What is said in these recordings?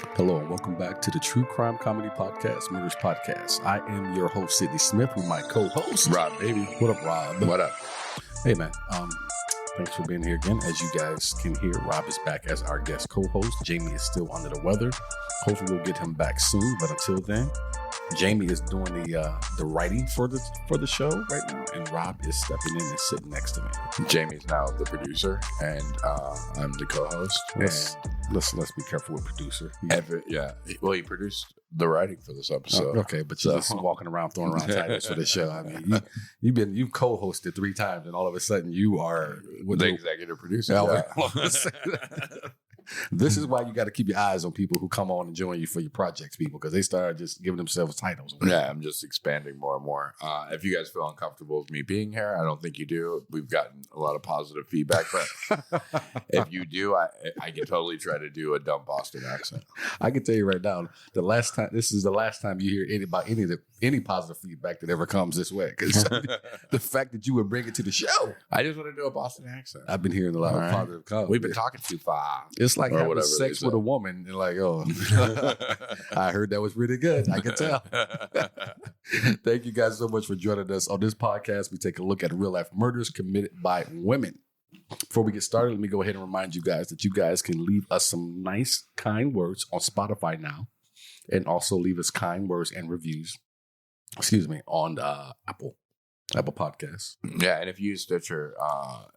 Hello and welcome back to the True Crime Comedy Podcast, Murderess Podcast. I am your host, Sidney Smith, with my co-host, Rob, baby. What up, Rob? What up? Hey, man. Thanks for being here again. As you guys can hear, Rob is back as our guest co-host. Jamie is still under the weather. Hopefully, we'll get him back soon. But until then, Jamie is doing the writing for the show right now, and Rob is stepping in and sitting next to me. Jamie's now the producer, and I'm the co-host. Let's be careful with producer. Well, he produced the writing for this episode. Okay, but you're just walking around throwing around titles for the show. I mean, you've co-hosted 3 times, and all of a sudden you are the executive producer. This is why you got to keep your eyes on people who come on and join you for your projects, people, because they start just giving themselves titles. Yeah, I'm just expanding more and more. If you guys feel uncomfortable with me being here, I don't think you do. We've gotten a lot of positive feedback, but if you do, I can totally try to do a dumb Boston accent. I can tell you right now, this is the last time you hear any positive feedback that ever comes this way, because the fact that you would bring it to the show. I just want to do a Boston accent. I've been hearing a lot of positive comments. We've been talking too far. It's like having sex with a woman and like, oh, I heard that was really good. I can tell. Thank you guys so much for joining us on this podcast. We take a look at real life murders committed by women. Before we get started, let me go ahead and remind you guys that you guys can leave us some nice, kind words on Spotify now, and also leave us kind words and reviews. On Apple Podcasts. Yeah, and if you use Stitcher,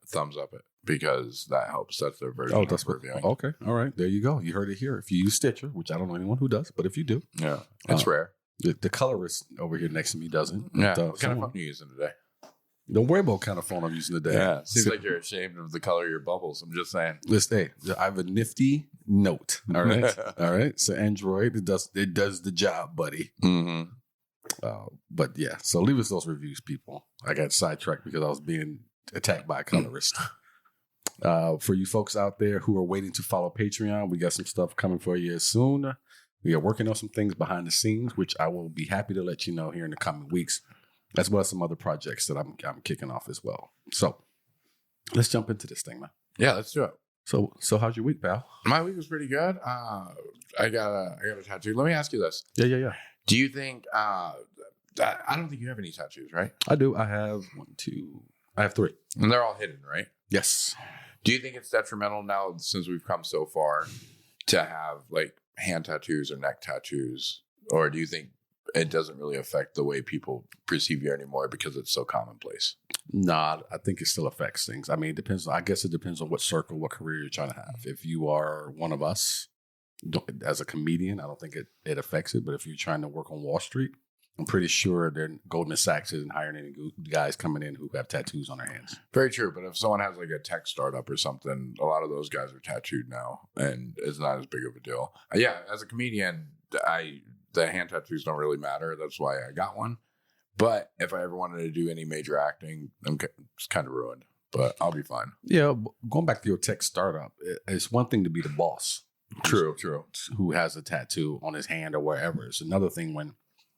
thumbs up it, because that helps. That's their version of reviewing. Okay, all right, there you go. You heard it here. If you use Stitcher, which I don't know anyone who does, but if you do, yeah, it's rare. The colorist over here next to me doesn't. Yeah, what kind of phone are you using today? Don't worry about what kind of phone I'm using today. Yeah, seems like you're ashamed of the color of your bubbles. I'm just saying. Listen, I have a nifty Note. All right, all right. So Android, it does the job, buddy. Mm-hmm. But yeah, so leave us those reviews, people. I got sidetracked because I was being attacked by a colorist. For you folks out there who are waiting to follow Patreon, we got some stuff coming for you soon. We are working on some things behind the scenes, which I will be happy to let you know here in the coming weeks, as well as some other projects that I'm kicking off as well. So let's jump into this thing, man. Yeah, let's do it. So how's your week, pal? My week was pretty good. I got a tattoo. Let me ask you this. Yeah. Do you think? I don't think you have any tattoos, right? I do. I have 3, and they're all hidden, right? Yes. Do you think it's detrimental now, since we've come so far, to have like hand tattoos or neck tattoos, or do you think it doesn't really affect the way people perceive you anymore because it's so commonplace? Nah, I think it still affects things. I mean, it depends. I guess it depends on what circle, what career you're trying to have. If you are one of us, as a comedian, I don't think it affects it. But if you're trying to work on Wall Street, I'm pretty sure Goldman Sachs isn't hiring any guys coming in who have tattoos on their hands. Very true. But if someone has like a tech startup or something, a lot of those guys are tattooed now, and it's not as big of a deal. Yeah, as a comedian, the hand tattoos don't really matter. That's why I got one. But if I ever wanted to do any major acting, it's kind of ruined. But I'll be fine. Yeah, going back to your tech startup, it's one thing to be the boss. True. Who has a tattoo on his hand or wherever. It's another thing when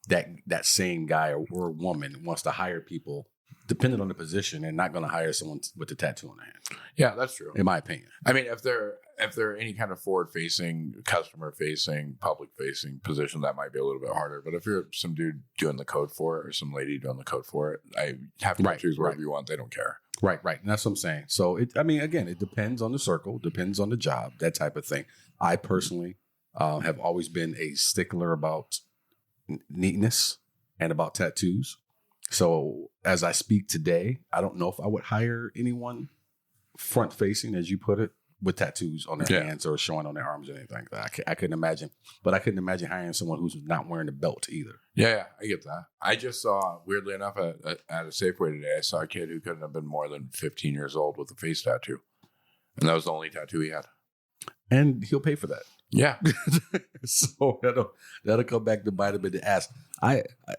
that same guy or woman wants to hire people, depending on the position, and not going to hire someone with a tattoo on their hand. Yeah, that's true. In my opinion. I mean, if they're any kind of forward-facing, customer-facing, public-facing position, that might be a little bit harder. But if you're some dude doing the code for it or some lady doing the code for it, I have to choose whatever you want. They don't care. Right. And that's what I'm saying. So, it depends on the circle, depends on the job, that type of thing. I personally have always been a stickler about neatness and about tattoos. So as I speak today, I don't know if I would hire anyone front facing, as you put it, with tattoos on their hands or showing on their arms or anything like that. I couldn't imagine. But I couldn't imagine hiring someone who's not wearing a belt either. Yeah, I get that. I just saw, weirdly enough, at a Safeway today, I saw a kid who couldn't have been more than 15 years old with a face tattoo. And that was the only tattoo he had. And he'll pay for that. Yeah. So that'll come back to bite him in the ass.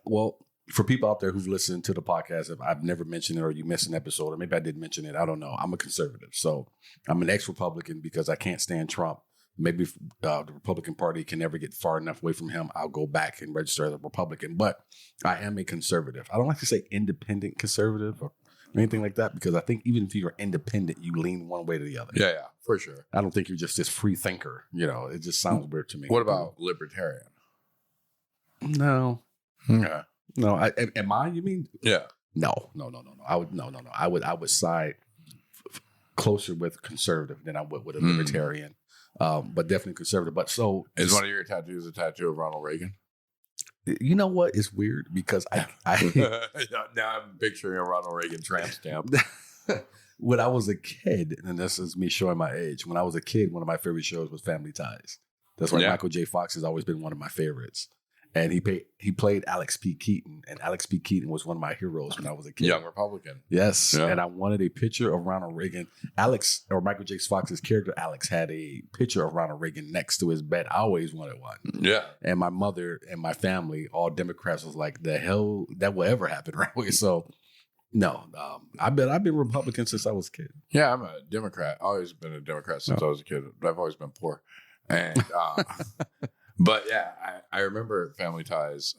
Well, for people out there who've listened to the podcast, if I've never mentioned it or you missed an episode, or maybe I did mention it, I don't know. I'm a conservative. So I'm an ex-Republican because I can't stand Trump. Maybe if the Republican Party can never get far enough away from him, I'll go back and register as a Republican. But I am a conservative. I don't like to say independent conservative, anything like that? Because I think even if you're independent, you lean one way to the other. Yeah, for sure. I don't think you're just this free thinker. It just sounds weird to me. What about libertarian? No. Yeah. No. Am I? You mean? Yeah. No. I would no. I would side closer with conservative than I would with a libertarian. But definitely conservative. But so is one of your tattoos a tattoo of Ronald Reagan? You know what? It's weird because I now I'm picturing a Ronald Reagan tramp stamp. When I was a kid, and this is me showing my age. When I was a kid, one of my favorite shows was Family Ties. That's why Michael J. Fox has always been one of my favorites. And he played Alex P. Keaton, and Alex P. Keaton was one of my heroes when I was a kid. Young Republican. Yes, and I wanted a picture of Ronald Reagan. Alex, or Michael J. Fox's character, Alex, had a picture of Ronald Reagan next to his bed. I always wanted one. Yeah. And my mother and my family, all Democrats, was like, the hell that will ever happen, right? So, no, I've been Republican since I was a kid. Yeah, I'm a Democrat. Always been a Democrat since I was a kid. I've always been poor. And but yeah, I remember Family Ties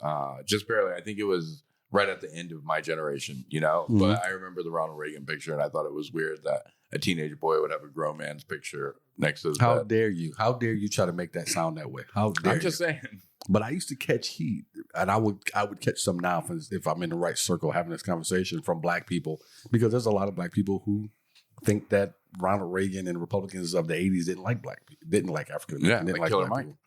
just barely. I think it was right at the end of my generation, But I remember the Ronald Reagan picture, and I thought it was weird that a teenage boy would have a grown man's picture next to his How bed. dare you? How dare you try to make that sound that way? How dare I'm just saying. But I used to catch heat, and I would catch some now if I'm in the right circle having this conversation from Black people, because there's a lot of Black people who think that Ronald Reagan and Republicans of the 80s didn't like Black people, didn't like African Americans, didn't like Killer Black Mike. people.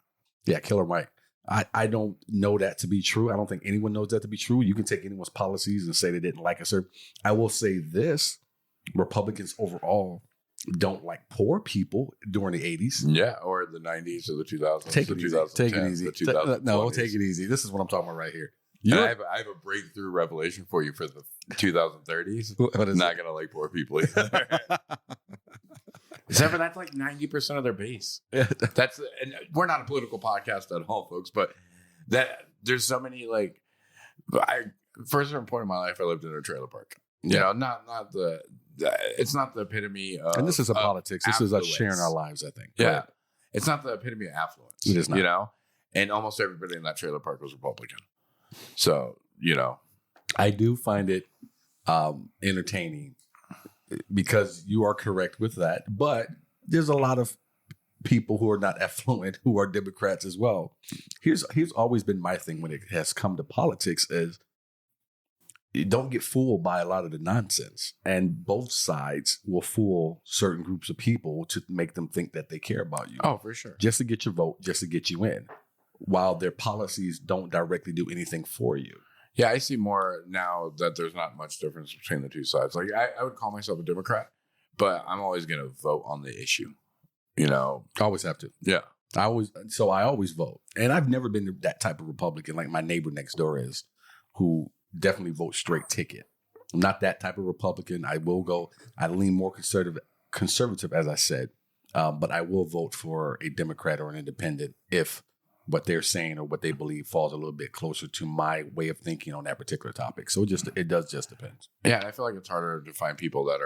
Yeah, Killer Mike. I don't know that to be true. I don't think anyone knows that to be true. You can take anyone's policies and say they didn't like a certain. I will say this: Republicans overall don't like poor people during the 80s. Yeah, or the 90s or the 2000s. Take it easy. Take it easy. No, take it easy. This is what I'm talking about right here. I have a breakthrough revelation for you for the 2030s. What is not going to like poor people either. Except for that's like 90% of their base. Yeah. And we're not a political podcast at all, folks, but that there's so many first point in my life, I lived in a trailer park. Not the it's not the epitome of, and this is a politics. This is us affluence. sharing our lives, I think. Yeah. It's not the epitome of affluence. It is not. And almost everybody in that trailer park was Republican. So, I do find it entertaining because you are correct with that. But there's a lot of people who are not affluent who are Democrats as well. Here's always been my thing when it has come to politics is you don't get fooled by a lot of the nonsense. And both sides will fool certain groups of people to make them think that they care about you. Oh, for sure. Just to get your vote, just to get you in, while their policies don't directly do anything for you. Yeah, I see more now that there's not much difference between the two sides. Like I would call myself a Democrat, but I'm always going to vote on the issue. Always have to. Yeah. I always vote. And I've never been that type of Republican like my neighbor next door is, who definitely votes straight ticket. I'm not that type of Republican. I lean more conservative, as I said, but I will vote for a Democrat or an independent if what they're saying or what they believe falls a little bit closer to my way of thinking on that particular topic. So it does just depend. Yeah, I feel like it's harder to find people that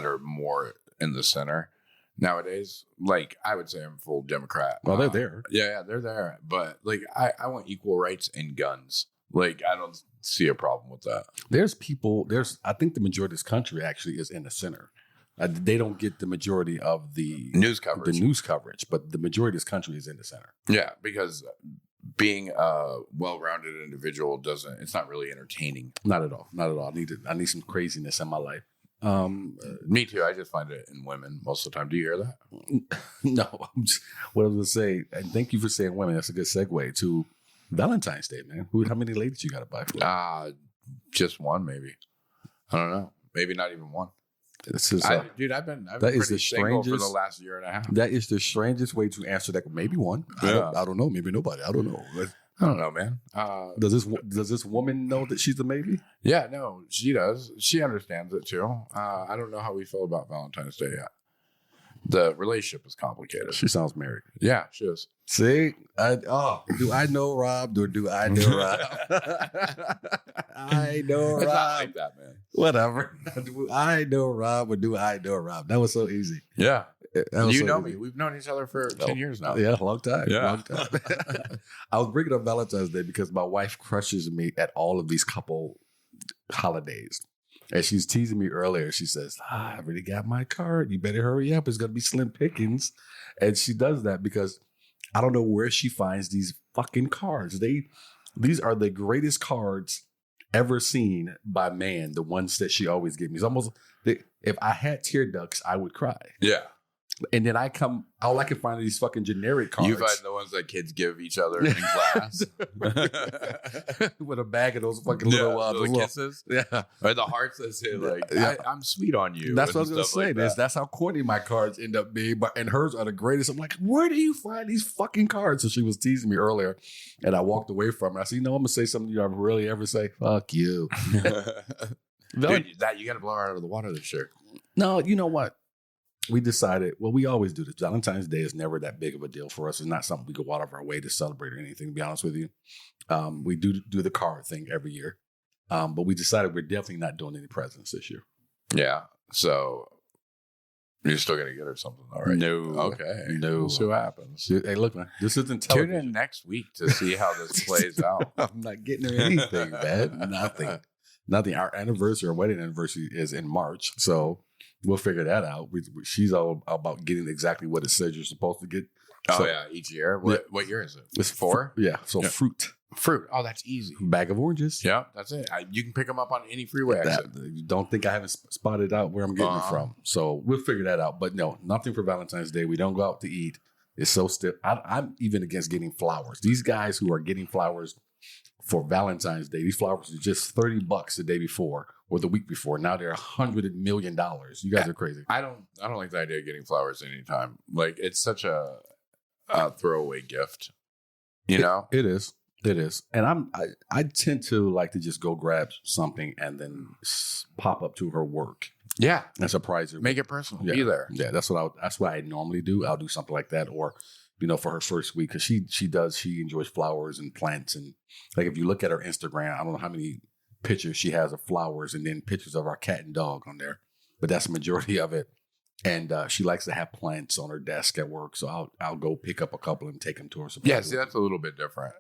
are more in the center nowadays. Like I would say I'm full Democrat. Well, they're there. Yeah, they're there. But like I want equal rights in guns. Like I don't see a problem with that. I think the majority of this country actually is in the center. They don't get the majority of the news coverage, but the majority of this country is in the center. Yeah, because being a well-rounded individual it's not really entertaining. Not at all. I need some craziness in my life. Me too. I just find it in women most of the time. Do you hear that? No. What I was going to say, and thank you for saying women. That's a good segue to Valentine's Day, man. How many ladies you got to buy for? Just one, maybe. I don't know. Maybe not even one. This is, I've been pretty single for the last year and a half. That is the strangest way to answer that. Maybe one. Yeah. I don't know. Maybe nobody. I don't know. I don't know, man. Does this woman know that she's a maybe? Yeah, no, she does. She understands it too. I don't know how we feel about Valentine's Day yet. The relationship is complicated. She sounds married. Yeah, she is. See? Do I know Rob or do I know Rob? I know Rob. It's not like that, man. Whatever. Do I know Rob or do I know Rob? That was so easy. Yeah. You know me. We've known each other for 10 years now. Yeah, long time. Yeah. Long time. I was bringing up Valentine's Day because my wife crushes me at all of these couple holidays. And she's teasing me earlier. She says, I already got my card. You better hurry up. It's going to be slim pickings. And she does that because I don't know where she finds these fucking cards. These are the greatest cards ever seen by man. The ones that she always gives me. It's almost, if I had tear ducts, I would cry. Yeah. And then all I can find are these fucking generic cards. You find the ones that kids give each other in class. With a bag of those fucking little kisses. Yeah. Or the hearts that say, like, I'm sweet on you. That's what I was going to say. Like that's how corny my cards end up being. And hers are the greatest. I'm like, where do you find these fucking cards? So she was teasing me earlier. And I walked away from her. I said, I'm going to say something you don't really ever say. Fuck you. Dude, you got to blow her out of the water this year. No, you know what? We decided, we always do this. Valentine's Day is never that big of a deal for us. It's not something we go out of our way to celebrate or anything, to be honest with you. We do the card thing every year. But we decided we're definitely not doing any presents this year. Yeah. So you're still going to get her something, all right? No. Okay. No. We'll see what happens. Hey, look, man, this isn't television. Tune in next week to see how this plays out. I'm not getting her anything, man. Nothing. Our anniversary, our wedding anniversary is in March. So we'll figure that out. She's all about getting exactly what it says you're supposed to get. Oh, yeah. Each year. What year is it? It's 4? Yeah. So fruit. Oh, that's easy. Bag of oranges. Yeah, that's it. You can pick them up on any freeway exit. You don't think I haven't spotted out where I'm getting it from. So we'll figure that out. But no, nothing for Valentine's Day. We don't go out to eat. It's so stiff. I'm even against getting flowers. These guys who are getting flowers for Valentine's Day, these flowers are just $30 the day before or the week before. Now they're $100 million. You guys are crazy. I don't like the idea of getting flowers anytime. Like, it's such a throwaway gift. You know? It is. It is. And I tend to like to just go grab something and then pop up to her work. Yeah. And surprise her. Make it personal. Yeah. Be there. Yeah, that's what I normally do. I'll do something like that. Or, for her first week, because she enjoys flowers and plants. And like, if you look at her Instagram, I don't know how many pictures she has of flowers and then pictures of our cat and dog on there, but that's the majority of it. And she likes to have plants on her desk at work. So I'll go pick up a couple and take them to her. Yeah, see, that's a little bit different,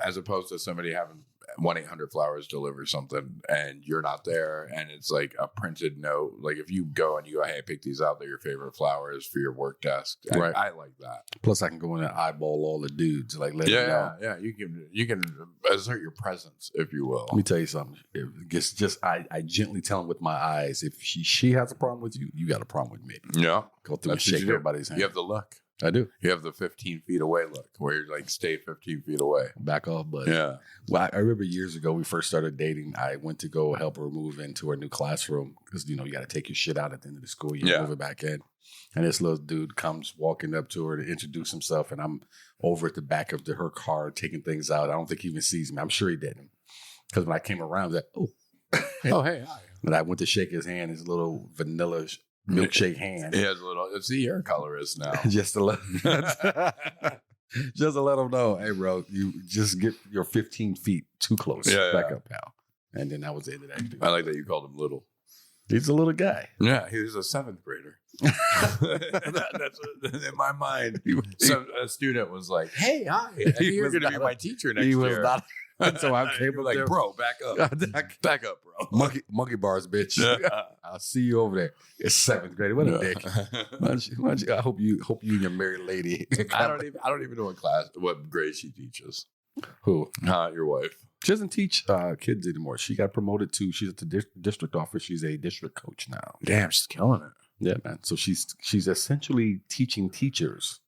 as opposed to somebody having 1-800-Flowers deliver something and you're not there. And it's like a printed note. Like, if you go and you go, hey, pick these out. They're your favorite flowers for your work desk. Right. I like that. Plus, I can go in and eyeball all the dudes. Like, let them know. Yeah. You can assert your presence, if you will. Let me tell you something. It's just I gently tell them with my eyes. If she has a problem with you, you got a problem with me. Yeah. Go through and shake everybody's hand. You have the look. I do. You have the 15 feet away look, where you're like, stay 15 feet away. Back off, buddy. Yeah. Well, I remember years ago, we first started dating. I went to go help her move into her new classroom because, you got to take your shit out at the end of the school year, move it back in. And this little dude comes walking up to her to introduce himself. And I'm over at the back of her car taking things out. I don't think he even sees me. I'm sure he didn't. Because when I came around, I was like, oh. Oh, hey, hi. And I went to shake his hand, his little vanilla milkshake hand. He has a little, it's the hair colorist now. just to let him know, hey, bro, you just get your 15 feet too close. Back up, pal. And then that was the end of that. I like that you called him little. He's a little guy. Yeah, he was a 7th grader. That's in my mind. So a student was like, hey, hi. You're going to be my teacher next year. He was not. So I came like, there. Bro, back up. Back up, bro. Monkey bars, bitch. I'll see you over there. It's 7th grade. What a dick. Why don't you, I hope you and your married lady. I don't even know what grade she teaches. Who? Your wife. She doesn't teach kids anymore. She got promoted she's at the district office. She's a district coach now. Damn, she's killing it. Yeah, man. So she's essentially teaching teachers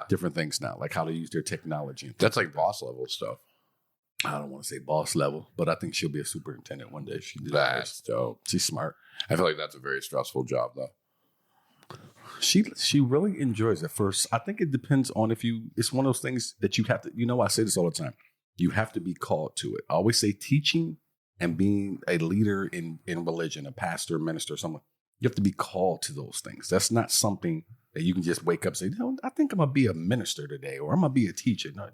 different things now, like how to use their technology. That's like boss level stuff. I don't want to say boss level, but I think she'll be a superintendent one day. That's dope. She's smart. I feel like that's a very stressful job, though. She really enjoys it. First, I think it depends on it's one of those things that you have to, I say this all the time. You have to be called to it. I always say teaching and being a leader in religion, a pastor, minister, someone, you have to be called to those things. That's not something that you can just wake up and say, no, I think I'm going to be a minister today, or I'm going to be a teacher. No,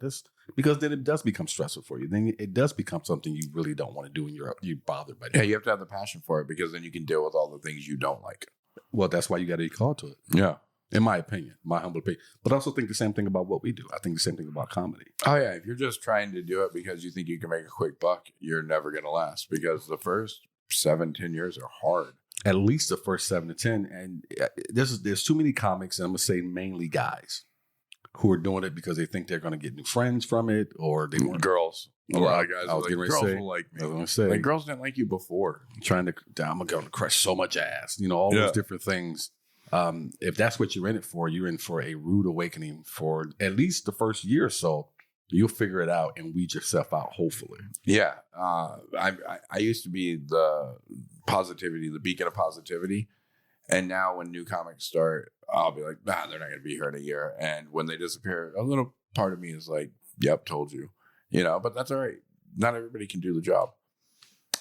because then it does become stressful for you. Then it does become something you really don't want to do, and you're bothered by it. Yeah, you have to have the passion for it, because then you can deal with all the things you don't like. Well, that's why you got to be called to it. Yeah. In my opinion, my humble opinion. But I also think the same thing about what we do. I think the same thing about comedy. Oh, yeah. If you're just trying to do it because you think you can make a quick buck, you're never going to last, because the first 7-10 years are hard. At least the first 7 to 10. And there's too many comics, and I'm going to say mainly guys, who are doing it because they think they're going to get new friends from it, or they want girls. A lot of guys are like, girls will like me. I was going to say. Like, girls didn't like you before. I'm going to crush so much ass. All those different things. If that's what you're in it for, you're in for a rude awakening for at least the first year or so. You'll figure it out and weed yourself out, hopefully. Yeah. I used to be the beacon of positivity. And now when new comics start, I'll be like, they're not going to be here in a year. And when they disappear, a little part of me is like, yep, told you. But that's all right. Not everybody can do the job.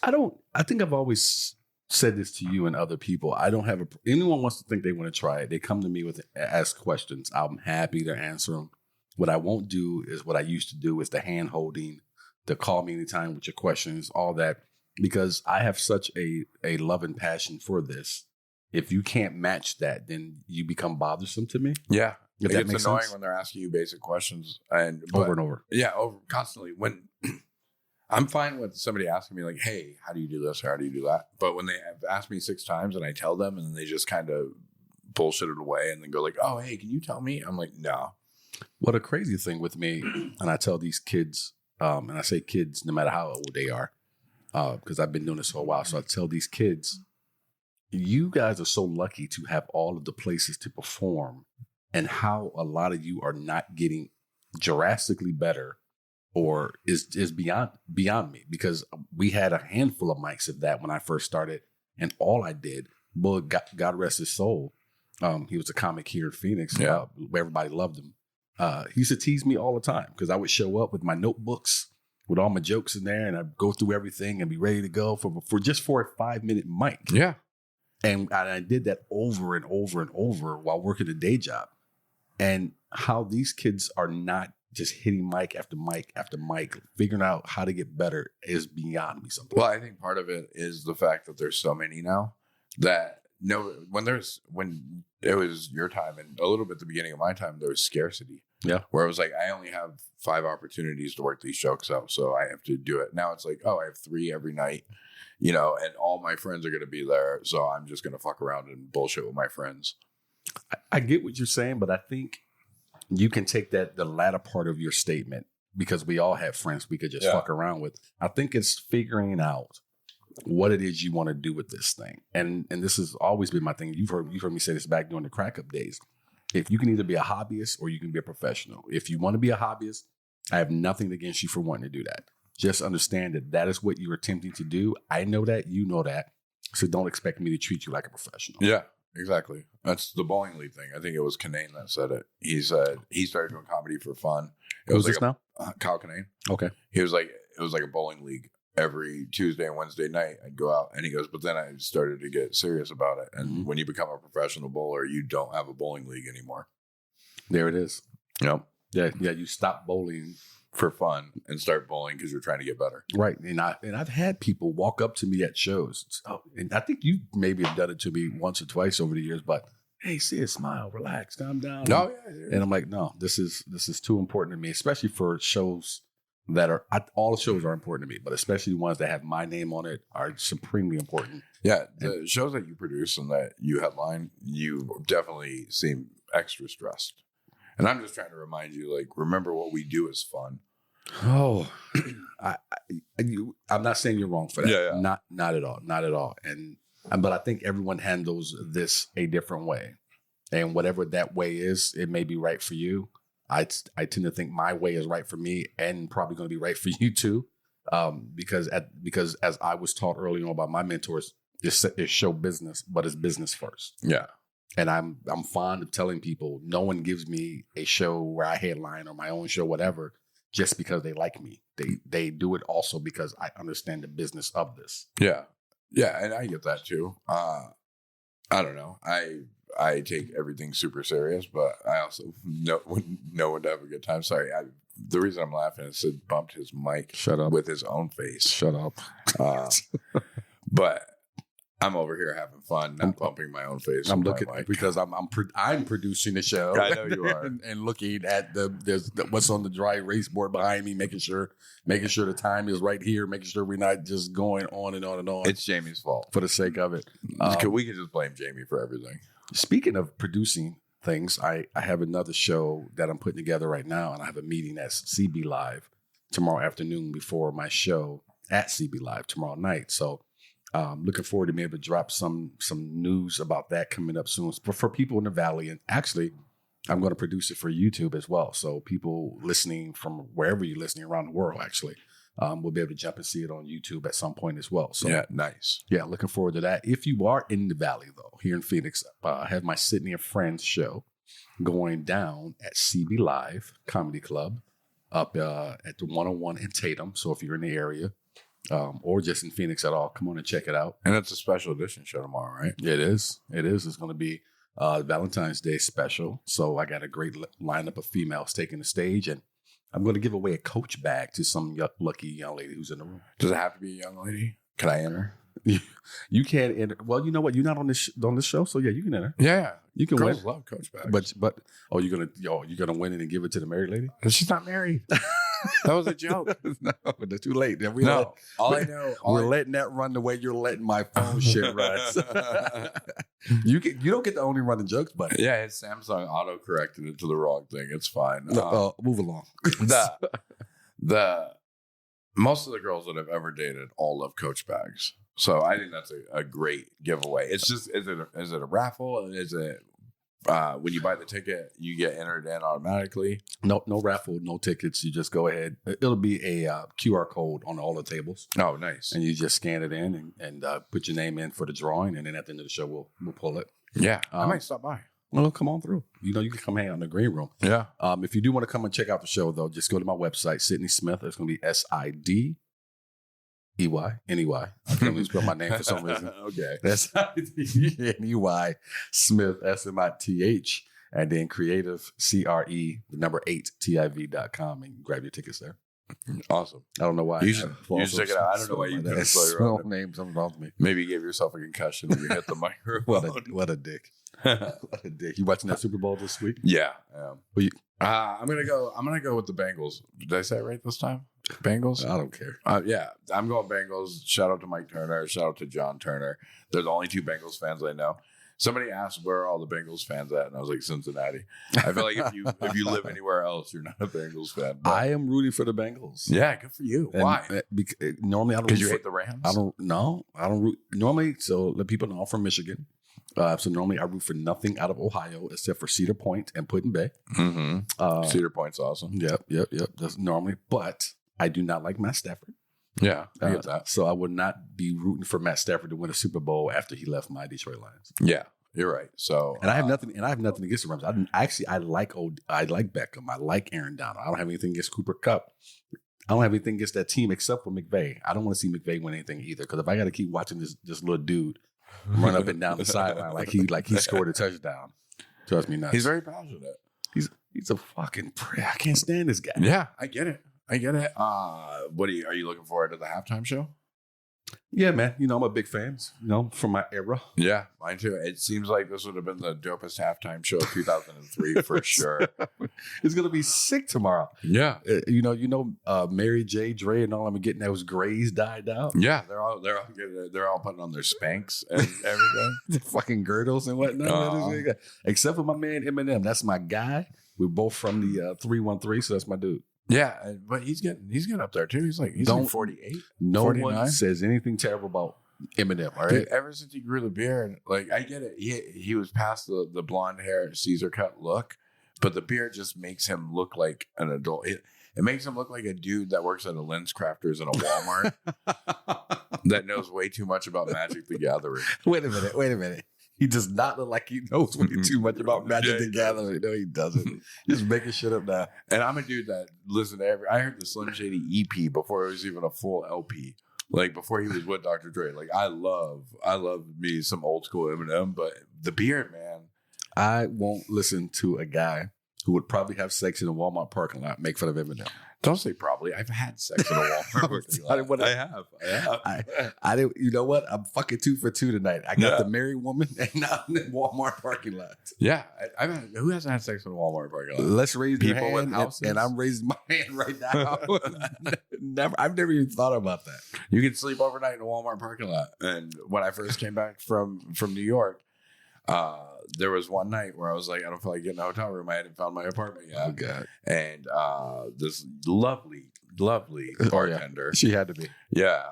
I think I've always said this to you and other people. I don't have anyone wants to think they want to try it. They come to me ask questions. I'm happy to answer them. What I won't do is what I used to do, is the hand holding, the call me anytime with your questions, all that, because I have such a love and passion for this. If you can't match that, then you become bothersome to me. Yeah. If it that gets makes annoying sense. when they're asking you basic questions over and over. Yeah, constantly. When I'm fine with somebody asking me like, hey, how do you do this or how do you do that? But when they have asked me 6 times and I tell them and then they just kind of bullshit it away and then go like, oh, hey, can you tell me? I'm like, no. What a crazy thing with me, and I tell these kids, and I say kids no matter how old they are, because I've been doing this for a while. So I tell these kids, you guys are so lucky to have all of the places to perform, and how a lot of you are not getting drastically better, or is beyond me, because we had a handful of mics of that when I first started, and all I did, but God rest his soul, he was a comic here in Phoenix, where everybody loved him. He used to tease me all the time because I would show up with my notebooks with all my jokes in there, and I'd go through everything and be ready to go for a 5-minute mic. Yeah. And I did that over and over and over while working a day job. And how these kids are not just hitting mic after mic after mic, figuring out how to get better is beyond me sometimes. Well, I think part of it is the fact that there's so many now that when it was your time and a little bit at the beginning of my time, there was scarcity. Yeah. Where it was like, I only have 5 opportunities to work these jokes out, so I have to do it. Now it's like, I have 3 every night, and all my friends are going to be there. So I'm just going to fuck around and bullshit with my friends. I get what you're saying, but I think you can take the latter part of your statement, because we all have friends we could just fuck around with. I think it's figuring out what it is you want to do with this thing. And this has always been my thing. You've heard me say this back during the crack up days. If you can either be a hobbyist or you can be a professional. If you want to be a hobbyist, I have nothing against you for wanting to do that. Just understand that is what you're attempting to do. I know that, you know that. So don't expect me to treat you like a professional. Yeah, exactly. That's the bowling league thing. I think it was Kinane that said it. He said he started doing comedy for fun. Who's this now? Kyle Kinane. Okay. He was like, it was like a bowling league. Every Tuesday and Wednesday night, I'd go out, and he goes, but then I started to get serious about it. And when you become a professional bowler, you don't have a bowling league anymore. There it is. Yep. Yeah. You stop bowling for fun and start bowling because you're trying to get better. Right. And I've had people walk up to me at shows. And I think you maybe have done it to me once or twice over the years, but hey, see a smile, relax, calm down. No, yeah. And I'm like, no, this is too important to me, especially for shows that are, all the shows are important to me, but especially the ones that have my name on it are supremely important. Yeah. The shows that you produce and that you headline, you definitely seem extra stressed. And I'm just trying to remind you, like, remember what we do is fun. Oh, I'm not saying you're wrong for that. Yeah. Not at all. But I think everyone handles this a different way. And whatever that way is, it may be right for you. I tend to think my way is right for me and probably going to be right for you too. Because as I was taught early on by my mentors, it's show business, but it's business first. Yeah. And I'm fond of telling people, no one gives me a show where I headline or my own show, whatever, just because they like me. They do it also because I understand the business of this. Yeah. Yeah. And I get that too. I don't know. I take everything super serious, but I also know when to have a good time. Sorry. The reason I'm laughing is Sid bumped his mic Shut up. with his own face. Shut up. But I'm over here having fun, not bumping my own face. I'm looking because I'm producing the show. I know you are, and looking at what's on the dry erase board behind me, making sure the time is right here, making sure we're not just going on and on and on. It's Jamie's fault for the sake of it. We can just blame Jamie for everything. Speaking of producing things, I have another show that I'm putting together right now, and I have a meeting at CB Live tomorrow afternoon before my show at CB Live tomorrow night. So. Looking forward to being able to drop some news about that coming up soon for people in the Valley. And actually, I'm going to produce it for YouTube as well. So people listening from wherever you're listening around the world, actually, will be able to jump and see it on YouTube at some point as well. So yeah, nice. Yeah, looking forward to that. If you are in the Valley, though, here in Phoenix, I have my Sidney and Friends show going down at CB Live Comedy Club up at the 101 in Tatum. So if you're in the area, or just in Phoenix at all, come on and check it out. And it's a special edition show tomorrow, right? It is. It's going to be Valentine's Day special. So I got a great lineup of females taking the stage, and I'm going to give away a Coach bag to some lucky young lady who's in the room. Does it have to be a young lady? Can I enter? You can't enter. Well, you know what? You're not on this show, so yeah, you can enter. Yeah, you can Girls win. Love Coach bags. But you're gonna win it and give it to the married lady? She's not married. That was a joke. No, but they're too late. We're letting that run the way you're letting my phone shit run. You don't get to only run the jokes, but yeah, his Samsung auto corrected it to the wrong thing. It's fine. Move along. the most of the girls that I've ever dated all love Coach bags, so I think that's a great giveaway. It's just is it a raffle? Is it when you buy the ticket you get entered in automatically? No raffle, no tickets. You just go ahead. It'll be a QR code on all the tables. Oh, nice. And you just scan it in and put your name in for the drawing, and then at the end of the show we'll pull it. Yeah, I might stop by. Well, come on through. You can come hang out in the green room. Yeah. If you do want to come and check out the show, though, just go to my website, Sidney Smith. It's going to be SIDEY, NEY. I can't even spell my name for some reason. Okay. SIDEY Smith, SMITH, and then creative, CRE, 8, TIV.com, and grab your tickets there. Awesome. I don't know why. You should check it out. I don't know why you couldn't spell your own name. Something wrong with me. Maybe you gave yourself a concussion when you hit the microphone. What a dick. What a dick. You watching that Super Bowl this week? Yeah. I'm gonna go with the Bengals. Did I say it right this time? Bengals? I don't care. Yeah, I'm going Bengals. Shout out to Mike Turner. Shout out to John Turner. They're the only two Bengals fans I know. Somebody asked where are all the Bengals fans at, and I was like, Cincinnati. I feel like if you live anywhere else, you're not a Bengals fan. But I am rooting for the Bengals. Yeah, good for you. Why? Normally I don't. Because you hate the Rams. I don't root normally. So let people know I'm from Michigan. So normally I root for nothing out of Ohio except for Cedar Point and Put-in-Bay. Mm-hmm. Cedar Point's awesome. Yep. That's normally, but I do not like Matt Stafford. Yeah, I get that. So I would not be rooting for Matt Stafford to win a Super Bowl after he left my Detroit Lions. Yeah, you're right. So, and I have nothing against the Rams. I like Beckham. I like Aaron Donald. I don't have anything against Cooper Kupp. I don't have anything against that team except for McVay. I don't want to see McVay win anything either. Because if I got to keep watching this little dude run up and down the sideline like he scored a touchdown, trust me, nuts. He's very passionate. He's a fucking prick. I can't stand this guy. Yeah, I get it. What are you looking forward to the halftime show? Yeah, man. I'm a big fan, from my era. Yeah, mine too. It seems like this would have been the dopest halftime show of 2003 for sure. It's going to be sick tomorrow. Yeah. Mary J, Dre, and all I'm getting those grays dyed out. Yeah, they're all putting on their Spanx and everything. The fucking girdles and whatnot. Except for my man Eminem. That's my guy. We're both from the 313, so that's my dude. Yeah, but he's getting up there too. He's like 48. No 49? one says anything terrible about Eminem. All right. Dude, ever since he grew the beard, like I get it. He was past the blonde hair Caesar cut look, but the beard just makes him look like an adult. It makes him look like a dude that works at a lens crafters in a Walmart that knows way too much about Magic the Gathering. Wait a minute. He does not look like he knows way too much about Magic the Gathering. No, he doesn't. Just making shit up now. And I'm a dude that listened to I heard the Slim Shady EP before it was even a full LP. Like before he was with Dr. Dre. Like I love me some old school Eminem, but the beard, man. I won't listen to a guy who would probably have sex in a Walmart parking lot make fun of Eminem. Don't say probably. I've had sex in a Walmart parking lot. I have. I didn't. You know what? I'm fucking 2 for 2 tonight. I got the married woman and now I'm in Walmart parking lot. Yeah, who hasn't had sex in a Walmart parking lot? Let's raise People your hand, with houses, and I'm raising my hand right now. I've never even thought about that. You could sleep overnight in a Walmart parking lot. And when I first came back from New York, there was one night where I was like, I don't feel like getting a hotel room. I hadn't found my apartment yet. Oh God! And this lovely bartender, she had to be. Yeah,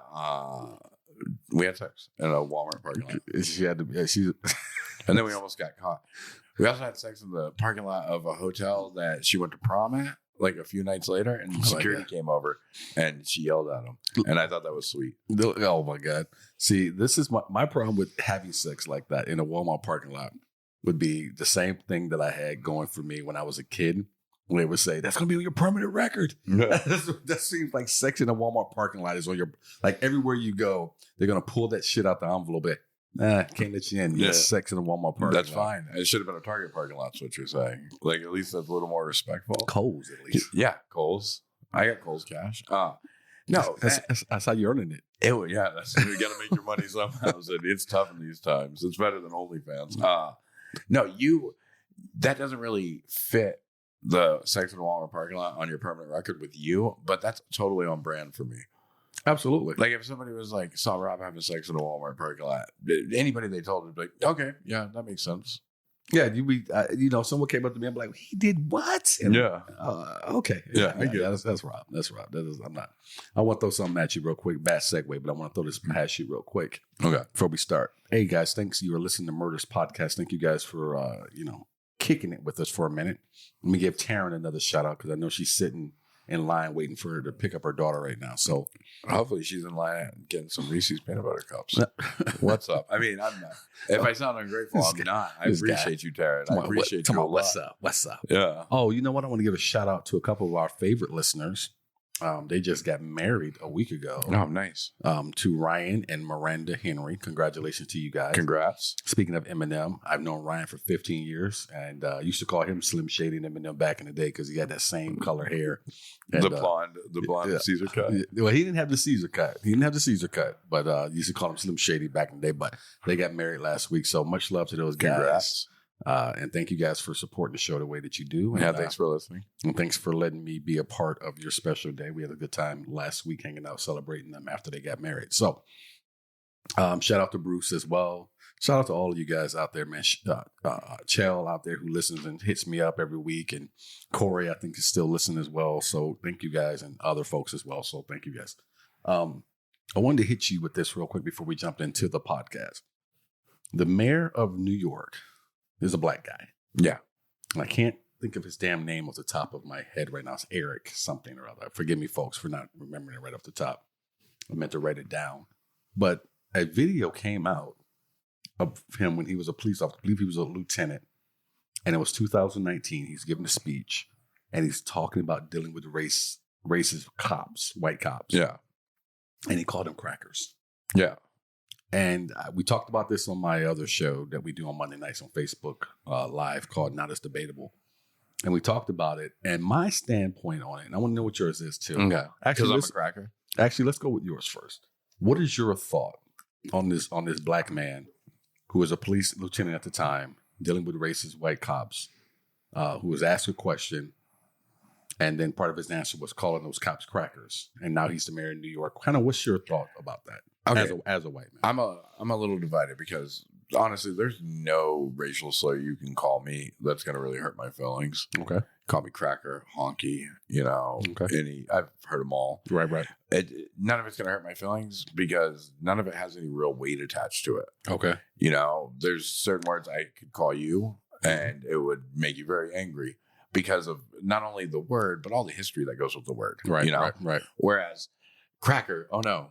we had sex in a Walmart parking lot. She had to be. She, and then we almost got caught. We also had sex in the parking lot of a hotel that she went to prom at. Like a few nights later, and security came over and she yelled at him, and I thought that was sweet. Oh my God! See, this is my problem with having sex like that in a Walmart parking lot would be the same thing that I had going for me when I was a kid. When they would say that's going to be on your permanent record. Yeah. That seems like sex in a Walmart parking lot is on your, like everywhere you go, they're going to pull that shit out the envelope. Can't let you in. Yes, sex in a Walmart parking lot. That's fine. It should have been a Target parking lot. That's what you're saying. Like at least that's a little more respectful. Kohl's at least. Yeah, Kohl's. I got Kohl's cash. No, that's how you're earning it. You got to make your money somehow. So it's tough in these times. It's better than OnlyFans. That doesn't really fit the sex in a Walmart parking lot on your permanent record with you, but that's totally on brand for me. Absolutely. Like if somebody was like, saw Rob having sex in a Walmart parking lot, anybody they told would be like, okay, yeah, that makes sense. Yeah, someone came up to me and be like, he did what? And okay. Yeah, I get it. That's Rob. That's Rob. I want to throw something at you real quick. Bad segue, but I want to throw this past you real quick. Okay. Before we start. Hey guys, thanks. You are listening to Murderess Podcast. Thank you guys for kicking it with us for a minute. Let me give Taryn another shout out because I know she's sitting in line waiting for her to pick up her daughter right now. So hopefully she's in line getting some Reese's peanut butter cups. What's up? I mean, I'm not. If I sound ungrateful, I'm not. I appreciate you, Taryn. I appreciate you a lot. What's up? Yeah. Oh, you know what? I want to give a shout out to a couple of our favorite listeners. They just got married a week ago. Oh, nice. To Ryan and Miranda Henry. Congratulations to you guys. Congrats. Speaking of Eminem, I've known Ryan for 15 years and used to call him Slim Shady and Eminem back in the day because he had that same color hair. And, the blonde Caesar cut. Well, he didn't have the Caesar cut. But used to call him Slim Shady back in the day. But they got married last week. So much love to those guys. Congrats. And thank you guys for supporting the show the way that you do. And, thanks for listening. And thanks for letting me be a part of your special day. We had a good time last week hanging out, celebrating them after they got married. So shout out to Bruce as well. Shout out to all of you guys out there, man. Chell out there who listens and hits me up every week. And Corey, I think, is still listening as well. So thank you guys, and other folks as well. So thank you guys. I wanted to hit you with this real quick before we jump into the podcast. The mayor of New York is a black guy. Yeah. I can't think of his damn name off the top of my head right now. It's Eric something or other. Forgive me, folks, for not remembering it right off the top. I meant to write it down. But a video came out of him when he was a police officer. I believe he was a lieutenant. And it was 2019. He's giving a speech. And he's talking about dealing with racist cops, white cops. Yeah. And he called them crackers. Yeah. And we talked about this on my other show that we do on Monday nights on Facebook Live called Not As Debatable. And we talked about it. And my standpoint on it, and I want to know what yours is too. Okay. Because I'm a cracker. Actually, let's go with yours first. What is your thought on this black man who was a police lieutenant at the time dealing with racist white cops who was asked a question, and then part of his answer was calling those cops crackers, and now he's the mayor of New York. Kind of what's your thought about that? Okay. As a white man, I'm a little divided because honestly, there's no racial slur you can call me that's going to really hurt my feelings. Okay, call me cracker, honky, okay. I've heard them all. Right. None of it's going to hurt my feelings because none of it has any real weight attached to it. Okay, there's certain words I could call you and it would make you very angry because of not only the word but all the history that goes with the word. Right. Right. Whereas cracker, oh no.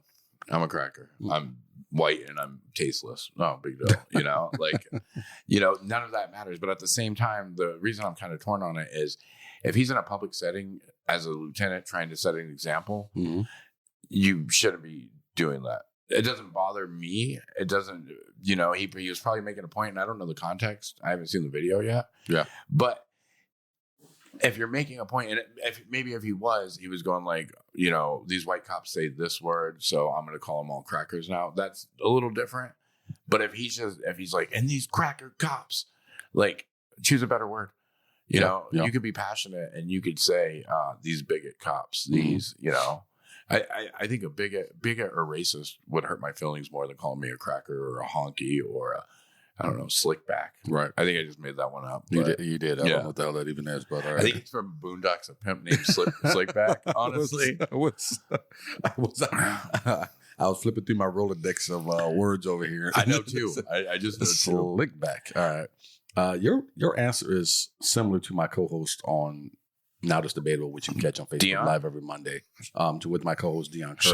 I'm a cracker. I'm white and I'm tasteless. No big deal. None of that matters. But at the same time, the reason I'm kind of torn on it is if he's in a public setting as a lieutenant trying to set an example, you shouldn't be doing that. It doesn't bother me. It doesn't, he was probably making a point, and I don't know the context. I haven't seen the video yet. Yeah. But if you're making a point, and if he was going like, these white cops say this word, so I'm going to call them all crackers now. That's a little different. But if he's like, and these cracker cops, like, choose a better word. You could be passionate and you could say, these bigot cops, these, I think a bigot or racist would hurt my feelings more than calling me a cracker or a honky or a, I don't know, slick back. Right. I think I just made that one up. You did. I don't know what the hell that even is, but all right. I think it's from Boondocks, a pimp named Slickback, honestly. I was flipping through my Rolodex of words over here. I know too. I just know too. Slickback. All right. Your answer is similar to my co-host on Now This Debatable, which you can catch on Facebook Dion? Live every Monday. With my co-host Dion Curry.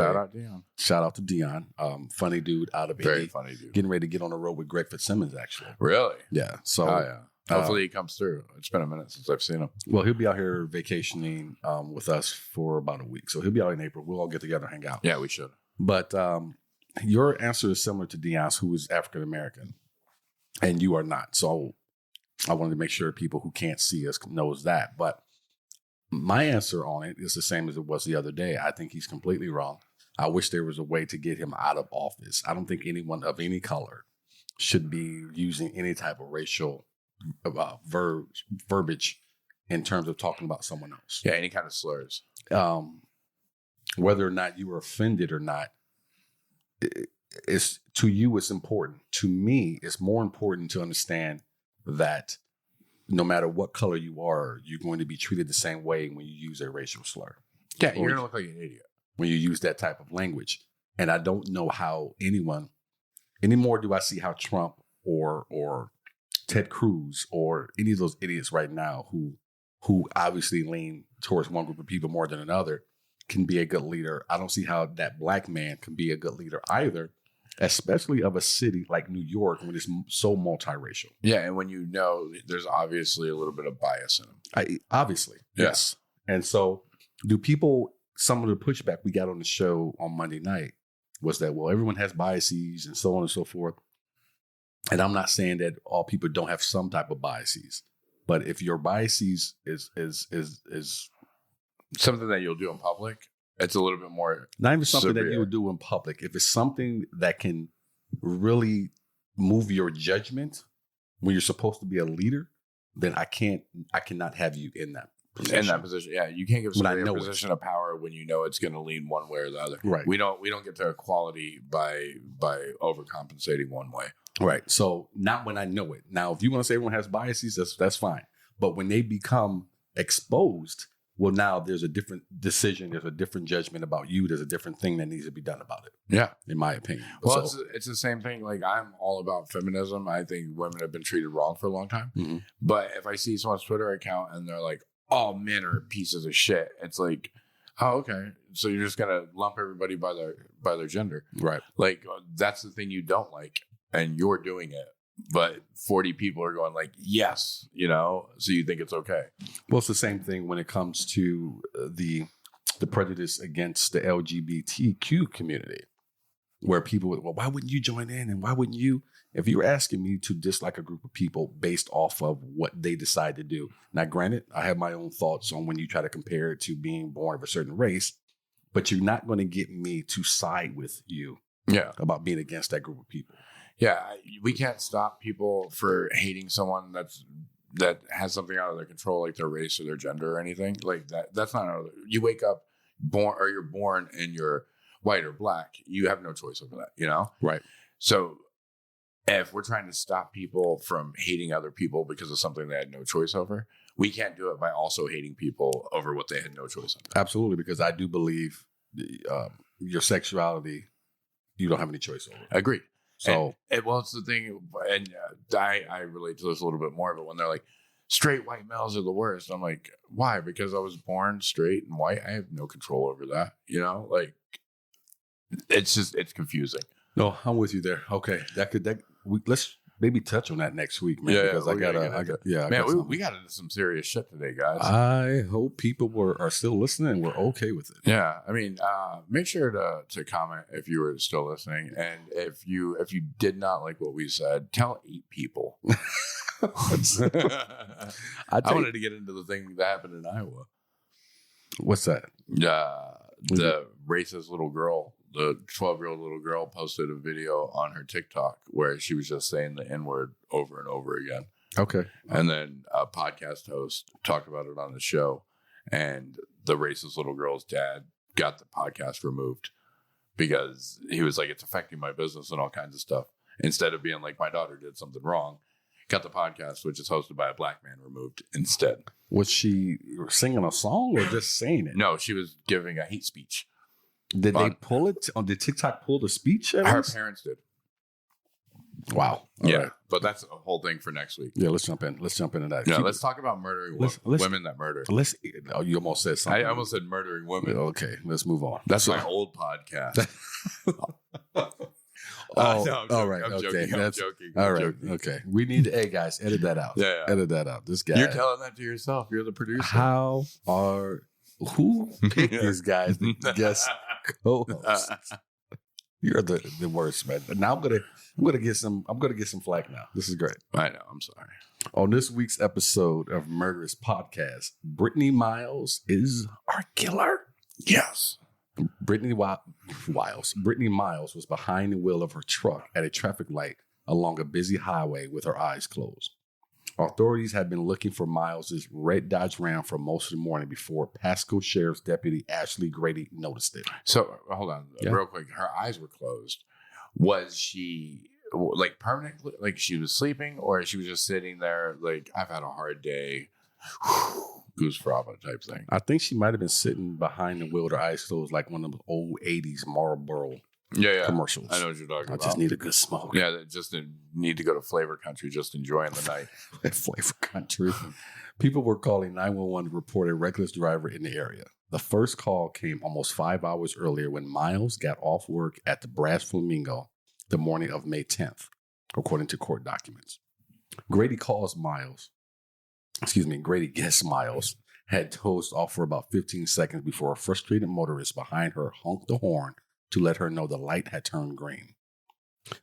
Shout out to Dion. Funny dude out of Very Indy. funny dude. Getting ready to get on the road with Greg Fitzsimmons, actually. Really? Yeah. So yeah. Hopefully he comes through. It's been a minute since I've seen him. Well, he'll be out here vacationing with us for about a week. So he'll be out in April. We'll all get together and hang out. Yeah, we should. But your answer is similar to Dion's, who is African American, and you are not. So I wanted to make sure people who can't see us knows that. But my answer on it is the same as it was the other day. I think he's completely wrong. I wish there was a way to get him out of office. I don't think anyone of any color should be using any type of racial verbiage in terms of talking about someone else. Yeah, any kind of slurs. Whether or not you were offended or not, it's to you, it's important. To me, it's more important to understand that no matter what color you are, you're going to be treated the same way when you use a racial slur. Yeah, you're going to look like an idiot when you use that type of language. And I don't know how anyone, anymore do I see how Trump or Ted Cruz or any of those idiots right now who obviously lean towards one group of people more than another can be a good leader. I don't see how that black man can be a good leader either, especially of a city like New York when it's so multiracial. Yeah, and when there's obviously a little bit of bias in them. Obviously, yes. And so some of the pushback we got on the show on Monday night was that, well, everyone has biases and so on and so forth. And I'm not saying that all people don't have some type of biases, but if your biases is something that you'll do in public, it's a little bit more not even something severe. That you would do in public. If it's something that can really move your judgment when you're supposed to be a leader, then I cannot have you in that position. In that position, yeah, you can't give somebody a position of power when you know it's going to lean one way or the other. Right. We don't get to equality by overcompensating one way. Right. So not when I know it. Now, if you want to say everyone has biases, that's fine. But when they become exposed, well, now there's a different decision. There's a different judgment about you. There's a different thing that needs to be done about it. Yeah. In my opinion. Well, it's the same thing. Like, I'm all about feminism. I think women have been treated wrong for a long time. Mm-hmm. But if I see someone's Twitter account and they're like, all men are pieces of shit, it's like, oh, okay. So you're just going to lump everybody by their gender. Right. Like, that's the thing you don't like. And you're doing it. But 40 people are going like, yes, so you think it's okay. Well, it's the same thing when it comes to the prejudice against the LGBTQ community, where people, well, why wouldn't you join in? And why wouldn't you? If you're asking me to dislike a group of people based off of what they decide to do. Now, granted, I have my own thoughts on when you try to compare it to being born of a certain race, but you're not going to get me to side with you about being against that group of people. Yeah, we can't stop people for hating someone that has something out of their control, like their race or their gender or anything like that. That's not out of you wake up you're born and you're white or black. You have no choice over that, Right. So if we're trying to stop people from hating other people because of something they had no choice over, we can't do it by also hating people over what they had no choice over. Absolutely, because I do believe your sexuality, you don't have any choice over. Agreed. So, it's the thing, and I relate to this a little bit more, but when they're like, straight white males are the worst, I'm like, why? Because I was born straight and white. I have no control over that, like, it's confusing. No, I'm with you there. Okay. maybe touch on that next week, man. Because I got man, we got into some serious shit today, guys. I hope people are still listening and we're okay with it. Yeah, I mean, make sure to comment if you were still listening, and if you did not like what we said, tell 8 people. I wanted to get into the thing that happened in Iowa. What's that? The racist little girl, the 12-year-old little girl, posted a video on her TikTok where she was just saying the N-word over and over again. Okay. And then a podcast host talked about it on the show, and the racist little girl's dad got the podcast removed because he was like, it's affecting my business and all kinds of stuff. Instead of being like, my daughter did something wrong, got the podcast, which is hosted by a black man, removed instead. Was she singing a song or just saying it? No, she was giving a hate speech. Did they pull it? Did TikTok pull the speech? Her parents did. Wow. All right. But that's a whole thing for next week. Yeah, let's jump into that. Yeah, let's talk about murdering women that murder. You almost said something. I almost said murdering women. Okay, let's move on. That's my old podcast. All right. I'm joking. All right. Okay. We need to, hey guys, edit that out. Yeah. Edit that out. This guy. You're telling that to yourself. You're the producer. Who picked these guys to guest co-hosts? You're the worst, man. Now I'm gonna get some flack now. This is great. I know. I'm sorry. On this week's episode of Murderess Podcast, Brittany Miles is our killer. Yes. Brittany Miles was behind the wheel of her truck at a traffic light along a busy highway with her eyes closed. Authorities had been looking for Miles' red Dodge Ram for most of the morning before Pasco Sheriff's Deputy Ashley Grady noticed it. So, hold on real quick. Her eyes were closed. Was she like permanently, like she was sleeping, or she was just sitting there like, I've had a hard day, goose fraba type thing? I think she might have been sitting behind the wheel with her eyes closed, like one of those old 80s Marlboro commercials. I know what you're talking about. I just need a good smoke. Yeah, they just need to go to Flavor Country, just enjoying the night. Flavor Country. People were calling 911 to report a reckless driver in the area. The first call came almost 5 hours earlier when Miles got off work at the Brass Flamingo the morning of May 10th, according to court documents. Grady guessed Miles had dozed off for about 15 seconds before a frustrated motorist behind her honked the horn to let her know the light had turned green.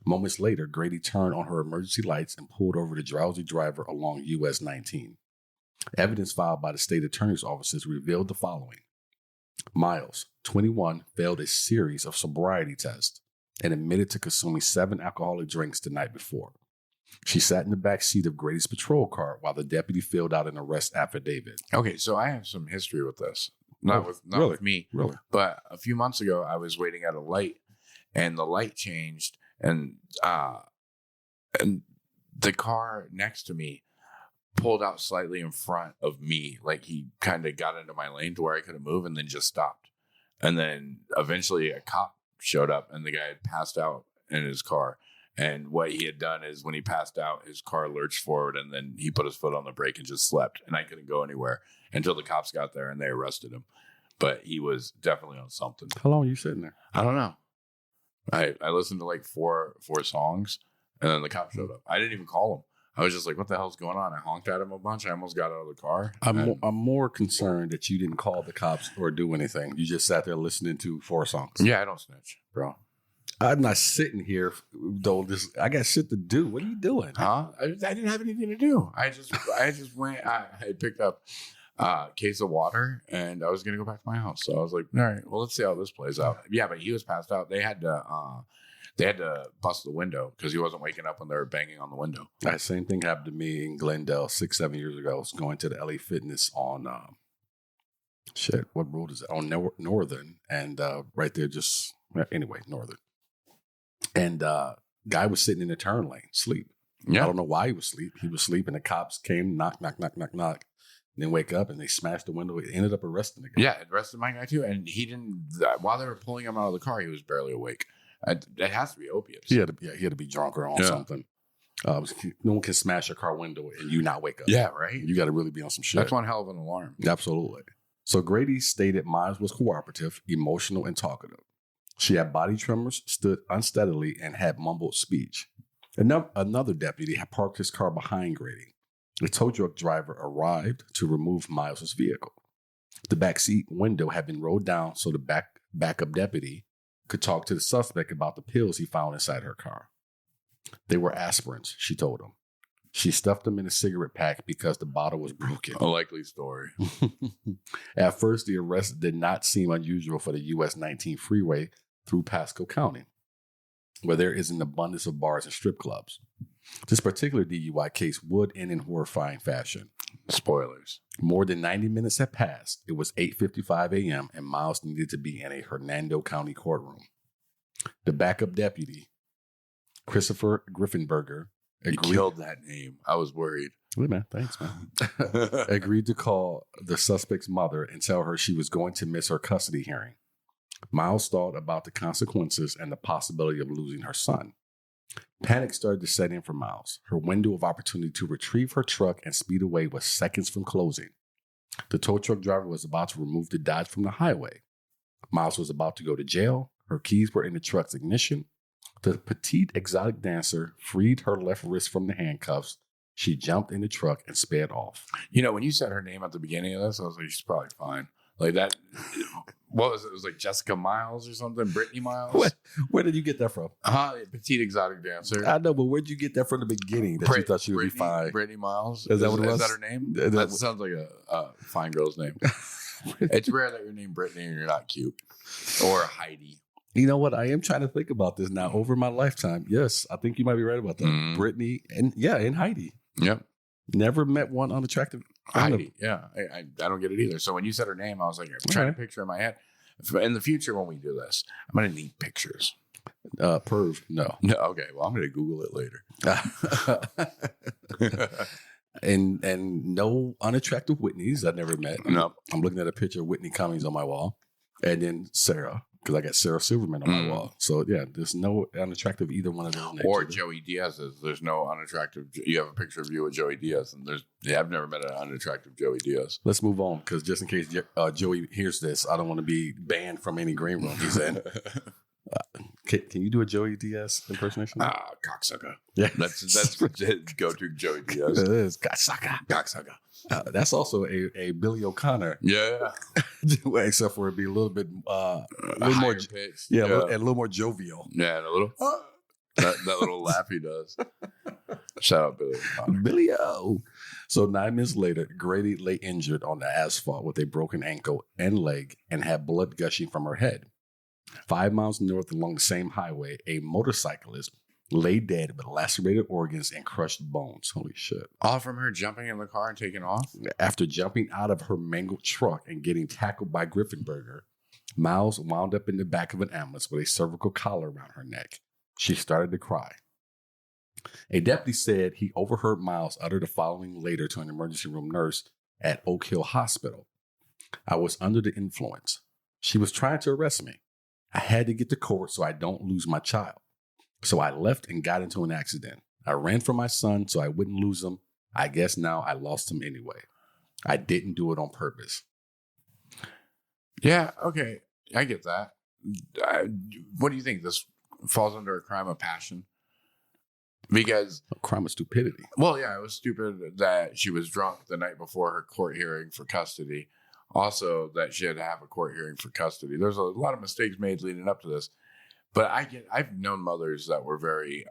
Moments later, Grady turned on her emergency lights and pulled over the drowsy driver along US 19. Evidence filed by the state attorney's offices revealed the following. Miles, 21, failed a series of sobriety tests and admitted to consuming 7 alcoholic drinks the night before. She sat in the back seat of Grady's patrol car while the deputy filled out an arrest affidavit. Okay, so I have some history with this. Not with me. Really? But a few months ago, I was waiting at a light, and the light changed, and the car next to me pulled out slightly in front of me. Like he kind of got into my lane to where I couldn't move, and then just stopped. And then eventually a cop showed up, and the guy had passed out in his car. And what he had done is when he passed out, his car lurched forward, and then he put his foot on the brake and just slept. And I couldn't go anywhere until the cops got there and they arrested him. But he was definitely on something. How long were you sitting there? I don't know. I listened to like four songs, and then the cop showed up. I didn't even call him. I was just like, what the hell's going on? I honked at him a bunch. I almost got out of the car. I'm more concerned that you didn't call the cops or do anything. You just sat there listening to 4 songs. Yeah, I don't snitch, bro. I'm not sitting here, though. I got shit to do. What are you doing? Huh? I didn't have anything to do. I just went. I picked up a case of water, and I was gonna go back to my house. So I was like, all right, well, let's see how this plays out. Yeah, but he was passed out. They had to bust the window because he wasn't waking up when they were banging on the window. That same thing happened to me in Glendale 6-7 years ago. I was going to the LA Fitness on what road is it? On Northern, and right there, Northern. And guy was sitting in the turn lane, sleep. Yeah. I don't know why he was asleep. He was asleep, and the cops came, knock, knock, knock, knock, knock. And then wake up, and they smashed the window. It ended up arresting the guy. Yeah, it arrested my guy too. And he didn't. While they were pulling him out of the car, he was barely awake. It has to be opiates. He had to be drunk or on something. No one can smash a car window and you not wake up. Yeah, right. You got to really be on some shit. That's one hell of an alarm. Absolutely. So Grady stated Miles was cooperative, emotional, and talkative. She had body tremors, stood unsteadily, and had mumbled speech. Another deputy had parked his car behind Grady. The tow truck driver arrived to remove Miles's vehicle. The backseat window had been rolled down so the backup deputy could talk to the suspect about the pills he found inside her car. They were aspirins, she told him. She stuffed them in a cigarette pack because the bottle was broken. A likely story. At first, the arrest did not seem unusual for the US 19 freeway through Pasco County, where there is an abundance of bars and strip clubs. This particular DUI case would end in horrifying fashion. Spoilers. More than 90 minutes had passed. It was 8:55 a.m. and Miles needed to be in a Hernando County courtroom. The backup deputy, Christopher Griffenberger, agreed. You killed that name. I was worried. Wait, man. Thanks, man. Agreed to call the suspect's mother and tell her she was going to miss her custody hearing. Miles thought about the consequences and the possibility of losing her son. Panic started to set in for Miles. Her window of opportunity to retrieve her truck and speed away was seconds from closing. The tow truck driver was about to remove the Dodge from the highway. Miles was about to go to jail. Her keys were in the truck's ignition. The petite exotic dancer freed her left wrist from the handcuffs. She jumped in the truck and sped off. You know, when you said her name at the beginning of this, I was like, she's probably fine. Like that, what was it? It was like Jessica Miles or something? Brittany Miles? Where did you get that from? Petite exotic dancer. I know, but where'd you get that from the beginning that you thought she would be fine? Brittany Miles? Is that what it was? Is that her name? That sounds like a fine girl's name. It's rare that you're named Brittany and you're not cute. Or Heidi. You know what? I am trying to think about this now over my lifetime. Yes, I think you might be right about that. Brittany and Heidi. Yep. Never met one unattractive. Heidi. Yeah. I don't get it either. So when you said her name, I was like, I'm trying to picture in my head. In the future, when we do this, I'm going to need pictures. Perv. No. Okay. Well, I'm going to Google it later. and no unattractive Whitneys I've never met. No. I'm looking at a picture of Whitney Cummings on my wall. And then Sarah. Because I got Sarah Silverman on my wall. So, yeah, there's no unattractive either one of those names. Or Joey Diaz's. There's no unattractive. You have a picture of you with Joey Diaz. And I've never met an unattractive Joey Diaz. Let's move on. Because just in case Joey hears this, I don't want to be banned from any green room he's in. Can you do a Joey Diaz impersonation? Cocksucker. Yeah. That's go-to Joey Diaz. It is. Cocksucker. That's also a Billy O'Connor. Yeah. Except for it be a little bit more pitch. Yeah, and a little more jovial. Yeah, and a little that little laugh he does. Shout out Billy O'Connor. Billy O. So 9 minutes later, Grady lay injured on the asphalt with a broken ankle and leg and had blood gushing from her head. 5 miles north along the same highway, a motorcyclist lay dead with lacerated organs and crushed bones. Holy shit. All from her jumping in the car and taking off? After jumping out of her mangled truck and getting tackled by Griffenberger, Miles wound up in the back of an ambulance with a cervical collar around her neck. She started to cry. A deputy said he overheard Miles utter the following later to an emergency room nurse at Oak Hill Hospital. I was under the influence. She was trying to arrest me. I had to get to court so I don't lose my child. So I left and got into an accident. I ran for my son so I wouldn't lose him. I guess now I lost him anyway. I didn't do it on purpose. Yeah, okay. I get that. What do you think? This falls under a crime of passion? Because a crime of stupidity. Well, yeah, it was stupid that she was drunk the night before her court hearing for custody. Also, that she had to have a court hearing for custody. There's a lot of mistakes made leading up to this. But I've known mothers that were very,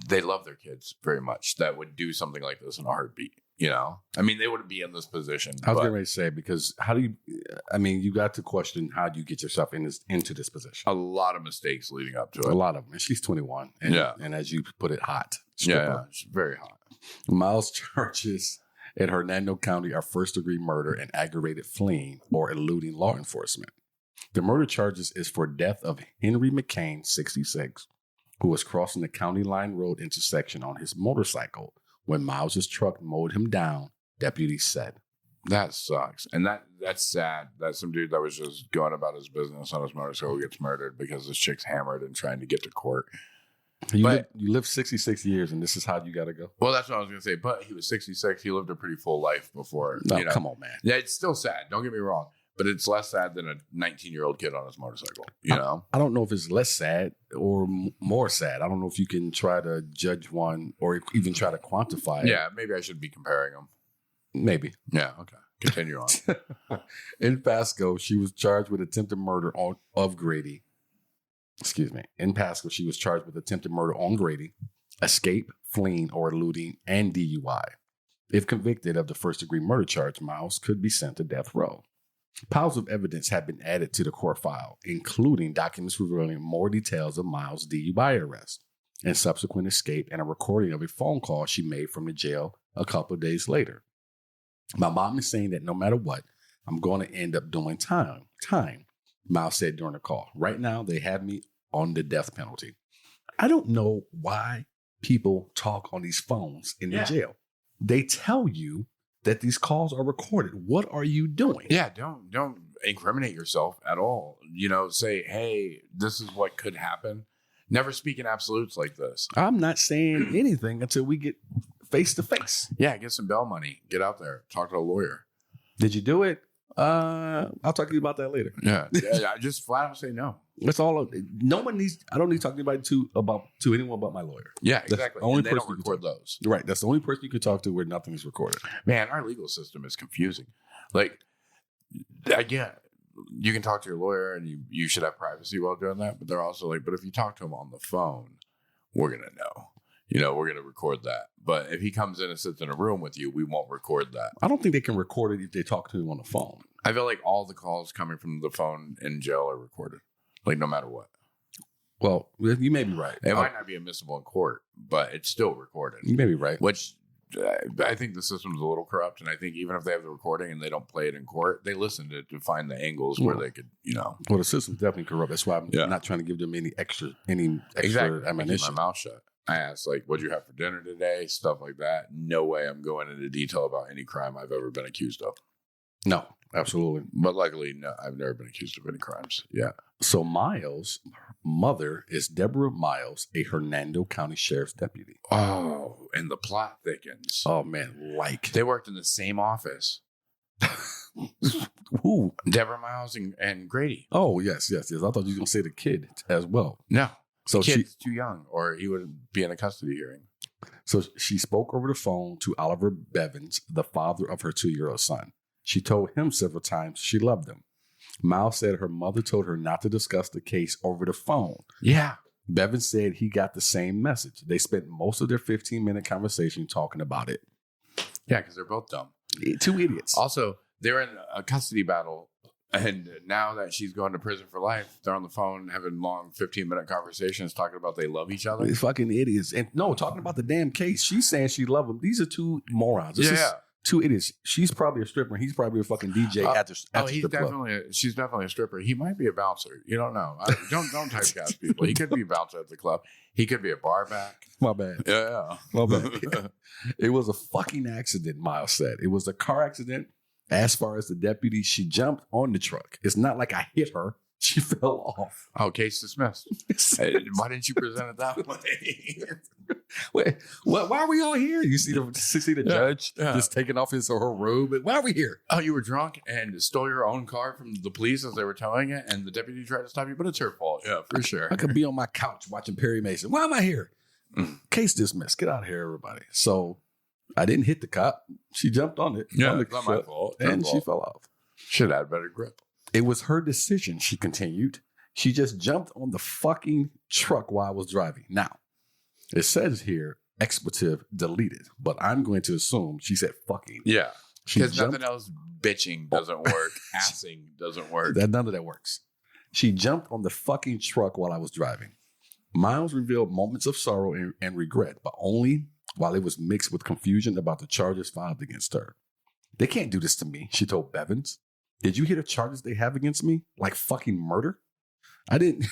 they love their kids very much, that would do something like this in a heartbeat, you know? I mean, they wouldn't be in this position. I was going to say, because you got to question, how do you get yourself into this position? A lot of mistakes leading up to it. A lot of them. And she's 21. And as you put it, hot. Yeah, she's very hot. Miles' charges in Hernando County are first-degree murder and aggravated fleeing or eluding law enforcement. The murder charges is for death of Henry McCain, 66, who was crossing the County Line Road intersection on his motorcycle when Miles's truck mowed him down, deputies said. That sucks. And that's sad that some dude that was just going about his business on his motorcycle gets murdered because this chick's hammered and trying to get to court. You lived 66 years and this is how you got to go? Well, that's what I was going to say. But he was 66. He lived a pretty full life before. No, come on, man. Yeah, it's still sad. Don't get me wrong. but it's less sad than a 19-year-old kid on his motorcycle. You know, I don't know if it's less sad or more sad. I don't know if you can try to judge one or even try to quantify it. Yeah, maybe I should be comparing them. Maybe. Yeah. Okay. Continue on. In Pasco, she was charged with attempted murder of Grady. Excuse me. In Pasco, she was charged with attempted murder on Grady, escape, fleeing, or eluding, and DUI. If convicted of the first-degree murder charge, Miles could be sent to death row. Piles of evidence have been added to the court file, including documents revealing more details of Miles' DUI arrest and subsequent escape, and a recording of a phone call she made from the jail a couple of days later. My mom is saying that no matter what, I'm going to end up doing time, Miles said during the call. Right now, they have me on the death penalty. I don't know why people talk on these phones in the jail. They tell you that these calls are recorded. What are you doing? Yeah, don't incriminate yourself at all. You know, say, hey, this is what could happen. Never speak in absolutes like this. I'm not saying anything until we get face to face. Yeah, get some bail money. Get out there. Talk to a lawyer. Did you do it? I'll talk to you about that later. Yeah. I just flat out say no. That's all. No one needs. I don't need to talk to anybody to anyone but my lawyer. Yeah, exactly. Only they person don't record those. Right. That's the only person you can talk to where nothing is recorded. Man, our legal system is confusing. Like, again, you can talk to your lawyer and you should have privacy while doing that. But they're also like, but if you talk to him on the phone, we're gonna know. You know, we're going to record that. But if he comes in and sits in a room with you, we won't record that. I don't think they can record it if they talk to him on the phone. I feel like all the calls coming from the phone in jail are recorded, like no matter what. Well, you may be right. It might not be admissible in court, but it's still recorded. You may be right. Which I think the system's a little corrupt. And I think even if they have the recording and they don't play it in court, they listen to it to find the angles where they could, you know. Well, the system's definitely corrupt. That's why I'm not trying to give them any extra exactly. ammunition. Keep my mouth shut. I asked, like, what'd you have for dinner today? Stuff like that. No way I'm going into detail about any crime I've ever been accused of. No, absolutely. But luckily, no, I've never been accused of any crimes. Yeah. So Miles' mother is Deborah Miles, a Hernando County Sheriff's deputy. Oh, and the plot thickens. Oh, man, like. They worked in the same office. Who? Deborah Miles and Grady. Oh, yes. I thought you were going to say the kid as well. No. So she's too young, or he would be in a custody hearing. So she spoke over the phone to Oliver Bevins, the father of her 2-year-old son. She told him several times she loved him. Miles said her mother told her not to discuss the case over the phone. Yeah. Bevins said he got the same message. They spent most of their 15-minute conversation talking about it. Yeah, because they're both dumb. Two idiots. Also, they're in a custody battle. And now that she's going to prison for life, they're on the phone having long 15-minute conversations talking about they love each other. These fucking idiots. And no, talking about the damn case. She's saying she loves him. These are two morons. This is two idiots. She's probably a stripper. And he's probably a fucking DJ at the he's definitely she's definitely a stripper. He might be a bouncer. You don't know. Don't typecast people. He could be a bouncer at the club. He could be a bar back. My bad. Yeah. My bad. It was a fucking accident, Miles said. It was a car accident. As far as the deputy, she jumped on the truck. It's not like I hit her. She fell off. Oh, case dismissed. Why didn't you present it that way? Wait, why are we all here? You see the judge just taking off his or her robe. Why are we here? Oh, you were drunk and stole your own car from the police as they were towing it, and the deputy tried to stop you, but it's her fault. Yeah, for sure. I could be on my couch watching Perry Mason. Why am I here? Case dismissed. Get out of here, everybody. So I didn't hit the cop. She jumped on it. Yeah, it's not my fault. And she fell off. Should have had better grip. It was her decision, she continued. She just jumped on the fucking truck while I was driving. Now, it says here, expletive deleted, but I'm going to assume she said fucking. Yeah. Because nothing else bitching doesn't work. Assing doesn't work. None of that works. She jumped on the fucking truck while I was driving. Miles revealed moments of sorrow and regret, but only while it was mixed with confusion about the charges filed against her. They can't do this to me, she told Bevins. Did you hear the charges they have against me? Like fucking murder? I didn't,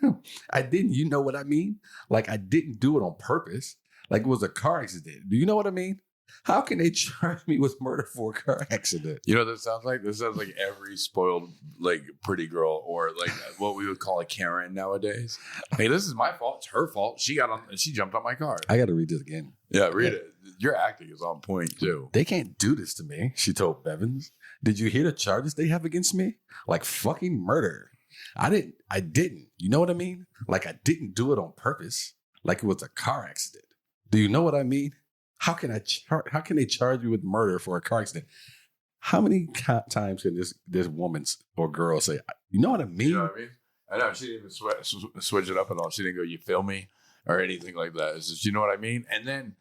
you know what I mean? Like I didn't do it on purpose. Like it was a car accident. Do you know what I mean? How can they charge me with murder for a car accident? You know what this sounds like? This sounds like every spoiled, like, pretty girl or like what we would call a Karen nowadays. Hey, this is my fault. It's her fault. She jumped on my car. I got to read this again. Yeah, read it. Your acting is on point, too. They can't do this to me, she told Bevins. Did you hear the charges they have against me? Like fucking murder. I didn't. You know what I mean? Like I didn't do it on purpose. Like it was a car accident. Do you know what I mean? How can they charge you with murder for a car accident? How many times can this woman's or girl say, you know what I mean? You know what I mean? I know. She didn't even switch it up at all. She didn't go, you feel me? Or anything like that. It's just, you know what I mean? And then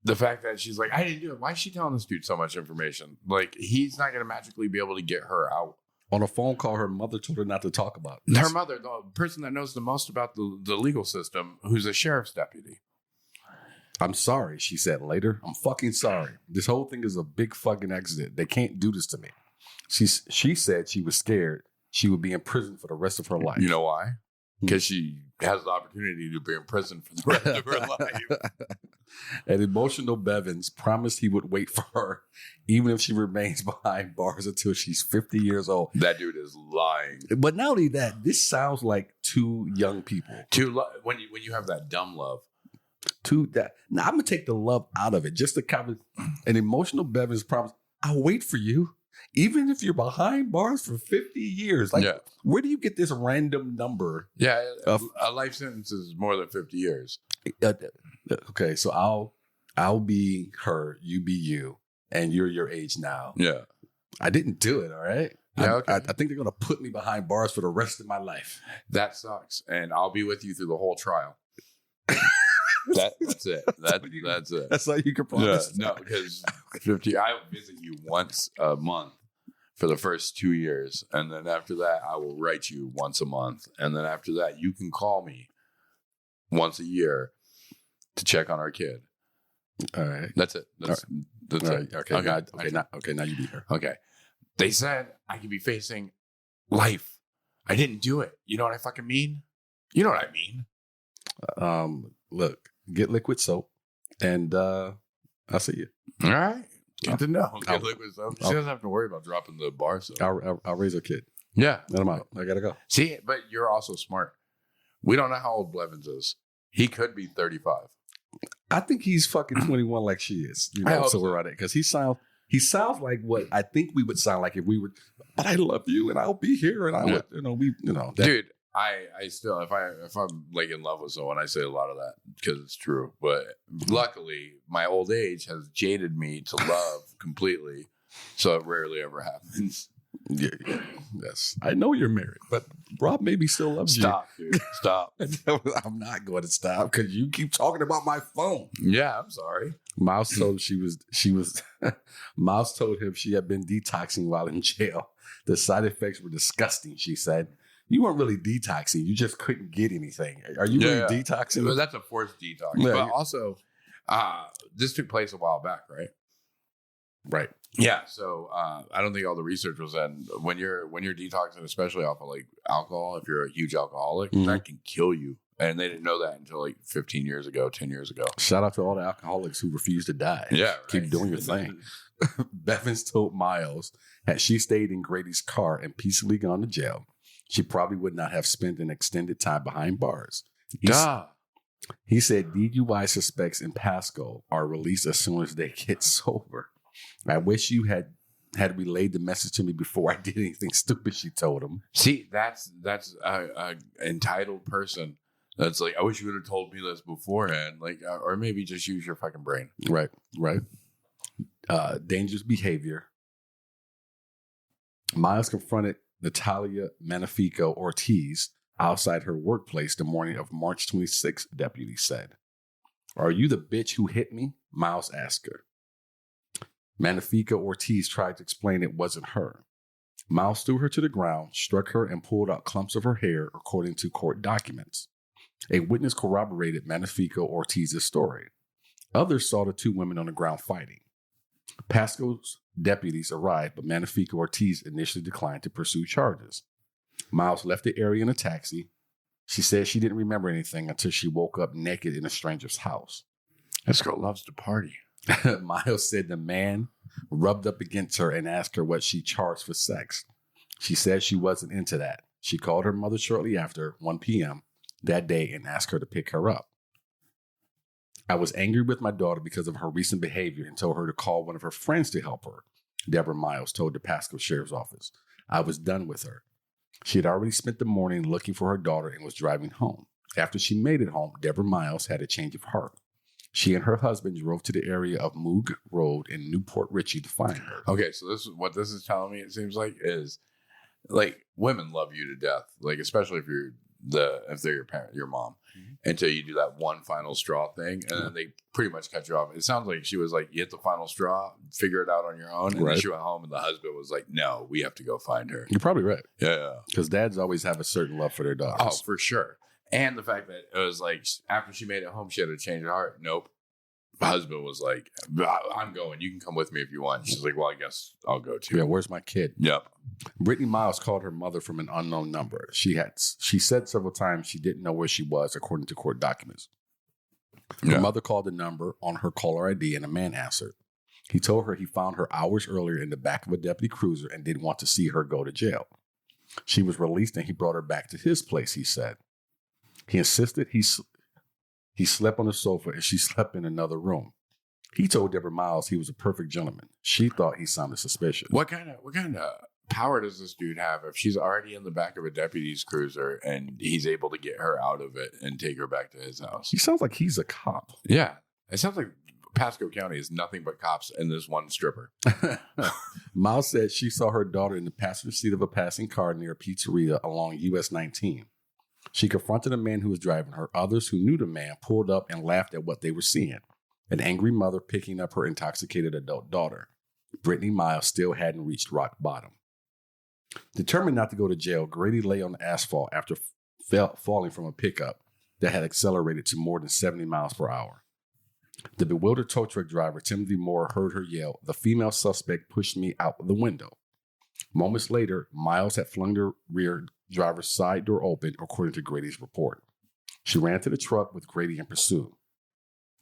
the fact that she's like, I didn't do it. Why is she telling this dude so much information? Like, he's not going to magically be able to get her out. On a phone call, her mother told her not to talk about this. Her mother, the person that knows the most about the legal system, who's a sheriff's deputy. I'm sorry, she said later. I'm fucking sorry. This whole thing is a big fucking accident. They can't do this to me. She said she was scared she would be in prison for the rest of her life. You know why? Because she has the opportunity to be in prison for the rest of her life. An emotional Bevins promised he would wait for her, even if she remains behind bars until she's 50 years old. That dude is lying. But not only that, this sounds like two young people. When you have that dumb love. Now I'm gonna take the love out of it. Just to kind of an emotional Bevins promise. I'll wait for you, even if you're behind bars for 50 years. Like, where do you get this random number? Yeah, a life sentence is more than 50 years. Okay, so I'll be her, you be you, and you're your age now. Yeah, I didn't do it. All right. Yeah, okay. I think they're gonna put me behind bars for the rest of my life. That sucks, and I'll be with you through the whole trial. That's it. That's it. That's all you can promise. Yeah, no, because 50. I will visit you once a month for the first 2 years, and then after that, I will write you once a month, and then after that, you can call me once a year to check on our kid. All right. That's it. That's it. Okay. Now you be her. Okay. They said I could be facing life. I didn't do it. You know what I fucking mean? You know what I mean? Look, get liquid soap, and I'll see you. All right. Good to know. Get liquid soap. She doesn't have to worry about dropping the bar soap. I'll raise her kid. Yeah. Let him out. I gotta go. See, but you're also smart. We don't know how old Blevins is. He could be 35. I think he's fucking 21 like she is. You know, so we're right because he sounds like what I think we would sound like if we were, but I love you and I'll be here and I would, Dude, I still, if I'm like in love with someone, I say a lot of that because it's true. But luckily, my old age has jaded me to love completely. So it rarely ever happens. Yeah. Yes. I know you're married, but Rob maybe still loves you. Stop, dude. Stop. I'm not going to stop because you keep talking about my phone. Yeah, I'm sorry. Miles told Miles told him she had been detoxing while in jail. The side effects were disgusting, she said. You weren't really detoxing. You just couldn't get anything. Are you really detoxing? Well, that's a forced detox. Yeah, but also, this took place a while back, right? Right. Yeah. So I don't think all the research was in. When you're detoxing, especially off of like alcohol, if you're a huge alcoholic, that can kill you. And they didn't know that until like 15 years ago, 10 years ago. Shout out to all the alcoholics who refuse to die. Yeah. Right. Keep doing your thing. Bevins told Miles had she stayed in Grady's car and peacefully gone to jail, she probably would not have spent an extended time behind bars. He said DUI suspects in Pasco are released as soon as they get sober. I wish you had relayed the message to me before I did anything stupid, she told him. See, that's a entitled person. That's like, I wish you would have told me this beforehand. Like, or maybe just use your fucking brain. Right. Dangerous behavior. Miles confronted Natalia Magnifico Ortiz outside her workplace the morning of March 26th, deputies said. Are you the bitch who hit me? Miles asked her. Magnifico Ortiz tried to explain it wasn't her. Miles threw her to the ground, struck her, and pulled out clumps of her hair, according to court documents. A witness corroborated Magnifico Ortiz's story. Others saw the two women on the ground fighting. Pasco's deputies arrived, but Magnifico Ortiz initially declined to pursue charges. Miles left the area in a taxi. She said she didn't remember anything until she woke up naked in a stranger's house. This girl loves to party. Miles said the man rubbed up against her and asked her what she charged for sex. She said she wasn't into that. She called her mother shortly after 1 p.m. that day and asked her to pick her up. I was angry with my daughter because of her recent behavior and told her to call one of her friends to help her, Deborah Miles told the Pasco Sheriff's Office. I was done with her. She had already spent the morning looking for her daughter and was driving home. After she made it home, Deborah Miles had a change of heart. She and her husband drove to the area of Moog Road in Newport Richey to find her. Okay, so this is what this is telling me, it seems like, is like women love you to death. Like, especially if they're your parent, your mom, until you do that one final straw thing, and then they pretty much cut you off. It sounds like she was like, you hit the final straw, figure it out on your own, and then she went home, and the husband was like, no, we have to go find her. You're probably right. Yeah. Because dads always have a certain love for their daughters. Oh, for sure. And the fact that it was like, after she made it home, she had a change of heart. Nope. My husband was like, I'm going. You can come with me if you want. She's like, well, I guess I'll go too. Yeah, where's my kid? Yep. Brittany Miles called her mother from an unknown number. She said several times she didn't know where she was, according to court documents. Her mother called the number on her caller ID and a man answered. He told her he found her hours earlier in the back of a deputy cruiser and didn't want to see her go to jail. She was released and he brought her back to his place, he said. He insisted he slept on the sofa and she slept in another room. He told Deborah Miles he was a perfect gentleman. She thought he sounded suspicious. What kind of power does this dude have if she's already in the back of a deputy's cruiser and he's able to get her out of it and take her back to his house? He sounds like he's a cop. Yeah. It sounds like Pasco County is nothing but cops and this one stripper. Miles said she saw her daughter in the passenger seat of a passing car near a pizzeria along US 19. She confronted a man who was driving her. Others who knew the man pulled up and laughed at what they were seeing. An angry mother picking up her intoxicated adult daughter. Brittany Miles still hadn't reached rock bottom. Determined not to go to jail, Grady lay on the asphalt after falling from a pickup that had accelerated to more than 70 miles per hour. The bewildered tow truck driver, Timothy Moore, heard her yell, "The female suspect pushed me out the window." Moments later, Miles had flung the rear driver's side door open, according to Grady's report. She ran to the truck with Grady in pursuit.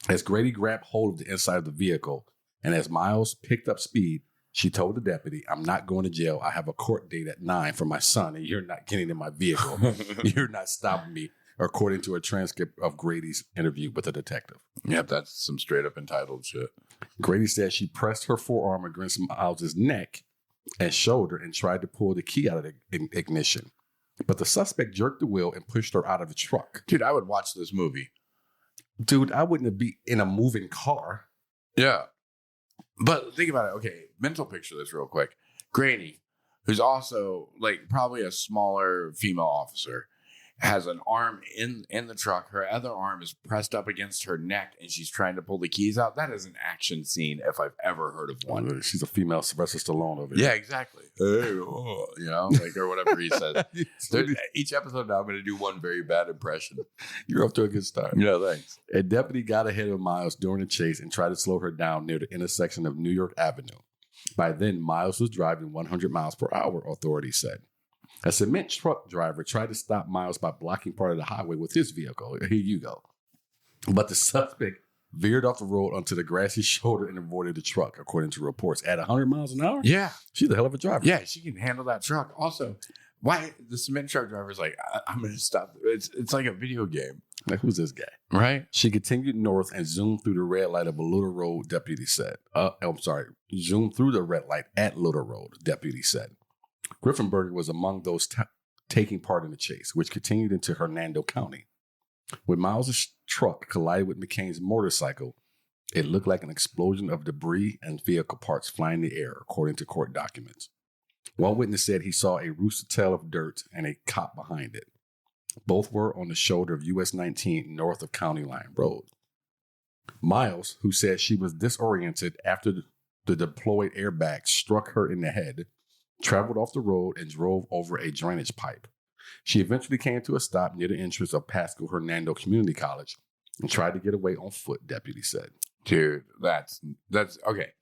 As Grady grabbed hold of the inside of the vehicle, and as Miles picked up speed, she told the deputy, "I'm not going to jail. I have a court date at 9 for my son, and you're not getting in my vehicle. You're not stopping me," according to a transcript of Grady's interview with the detective. Yep, that's some straight up entitled shit. Grady said she pressed her forearm against Miles's neck and shoulder and tried to pull the key out of the ignition. But the suspect jerked the wheel and pushed her out of the truck. Dude, I would watch this movie. Dude, I wouldn't be in a moving car. Yeah. But think about it. Okay, mental picture this real quick. Grady, who's also like probably a smaller female officer, has an arm in the truck. Her other arm is pressed up against her neck, and she's trying to pull the keys out. That is an action scene if I've ever heard of one. She's a female Sylvester Stallone over here. Yeah, exactly. Hey, oh, you know, like, or whatever he says. Each episode now, I'm going to do one very bad impression. You're off to a good start. Yeah, thanks. A deputy got ahead of Miles during the chase and tried to slow her down near the intersection of New York Avenue. By then, Miles was driving 100 miles per hour, authorities said. A cement truck driver tried to stop Miles by blocking part of the highway with his vehicle. Here you go. But the suspect veered off the road onto the grassy shoulder and avoided the truck, according to reports. At 100 miles an hour? Yeah. She's a hell of a driver. Yeah, she can handle that truck. Also, why the cement truck driver's like, I'm going to stop. It's like a video game. Like, who's this guy? Right? She continued north and zoomed through the red light of a Little Road, deputy said. Zoomed through the red light at Little Road, deputy said. Griffenberger was among those taking part in the chase, which continued into Hernando County. When Miles' truck collided with McCain's motorcycle, it looked like an explosion of debris and vehicle parts flying in the air, according to court documents. One witness said he saw a rooster tail of dirt and a cop behind it. Both were on the shoulder of US 19 north of County Line Road. Miles, who said she was disoriented after the deployed airbag struck her in the head, traveled off the road and drove over a drainage pipe. She eventually came to a stop near the entrance of Pasco Hernando Community College and tried to get away on foot, deputy said. Dude, that's okay.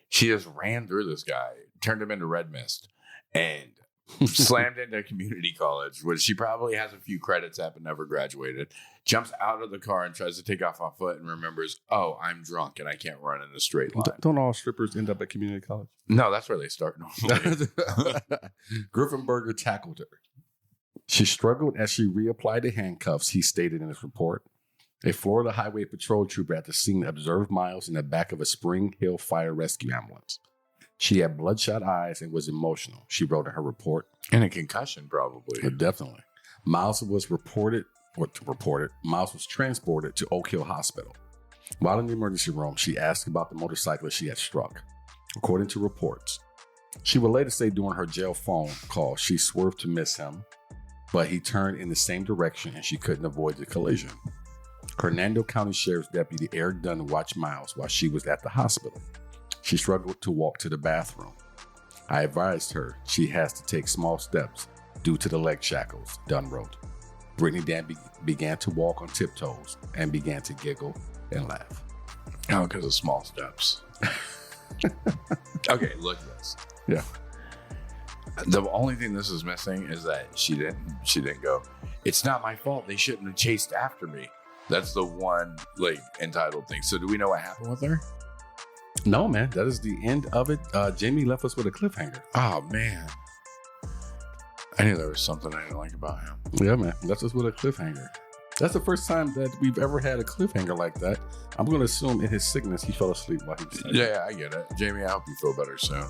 She just ran through this guy, turned him into red mist, and slammed into community college, which she probably has a few credits at but never graduated, jumps out of the car and tries to take off on foot and remembers, oh, I'm drunk and I can't run in a straight line. Don't all strippers end up at community college? No, that's where they start normally. Griffenberger tackled her. She struggled as she reapplied the handcuffs, he stated in his report. A Florida Highway Patrol trooper at the scene observed Miles in the back of a Spring Hill Fire Rescue ambulance. She had bloodshot eyes and was emotional, she wrote in her report. And a concussion, probably. Definitely. Miles was Miles was transported to Oak Hill Hospital. While in the emergency room, she asked about the motorcyclist she had struck. According to reports, she would later say during her jail phone call, she swerved to miss him, but he turned in the same direction and she couldn't avoid the collision. Hernando County Sheriff's Deputy Eric Dunn watched Miles while she was at the hospital. She struggled to walk to the bathroom. I advised her she has to take small steps due to the leg shackles, Dunn wrote. Brittany Dan began to walk on tiptoes and began to giggle and laugh. Oh, because of small steps. Okay, look at this. Yeah. The only thing this is missing is that she didn't go, it's not my fault. They shouldn't have chased after me. That's the one entitled thing. So do we know what happened with her? No, man. That is the end of it. Jamie left us with a cliffhanger. Oh, man. I knew there was something I didn't like about him. Yeah, man. Left us with a cliffhanger. That's the first time that we've ever had a cliffhanger like that. I'm going to assume in his sickness he fell asleep while he was sick. Yeah, I get it. Jamie, I hope you feel better soon.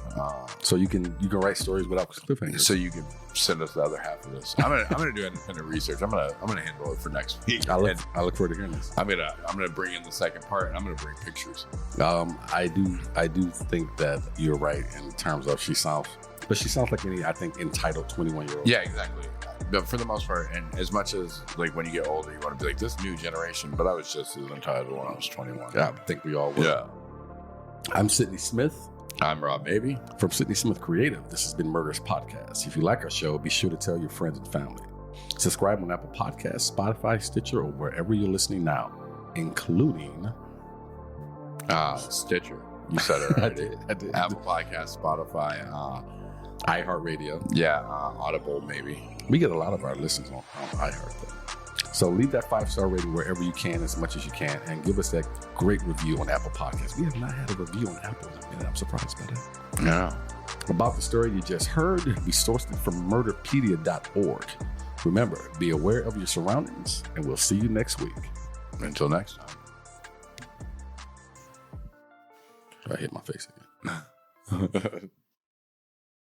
So you can write stories without cliffhangers. So you can send us the other half of this. I'm gonna do independent research. I'm gonna handle it for next week. I look forward to hearing this. I'm gonna bring in the second part and I'm gonna bring pictures. I do think that you're right in terms of she sounds like any, I think, entitled 21-year-old. Yeah, exactly. But for the most part, and as much as when you get older, you want to be like this new generation. But I was just as entitled when I was 21. Yeah, I think we all were. Yeah. I'm Sidney Smith. I'm Rob Maybe. From Sidney Smith Creative, this has been Murderess Podcast. If you like our show, be sure to tell your friends and family. Subscribe on Apple Podcasts, Spotify, Stitcher, or wherever you're listening now, including Stitcher. You said it already. I did. Apple Podcasts, Spotify, iHeartRadio. Yeah, Audible maybe. We get a lot of our listens on iHeart, though. So leave that 5-star rating wherever you can, as much as you can, and give us that great review on Apple Podcasts. We have not had a review on Apple, and I'm surprised by that. No. About the story you just heard, we sourced it from murderpedia.org. Remember, be aware of your surroundings, and we'll see you next week. Until next time. I hit my face again.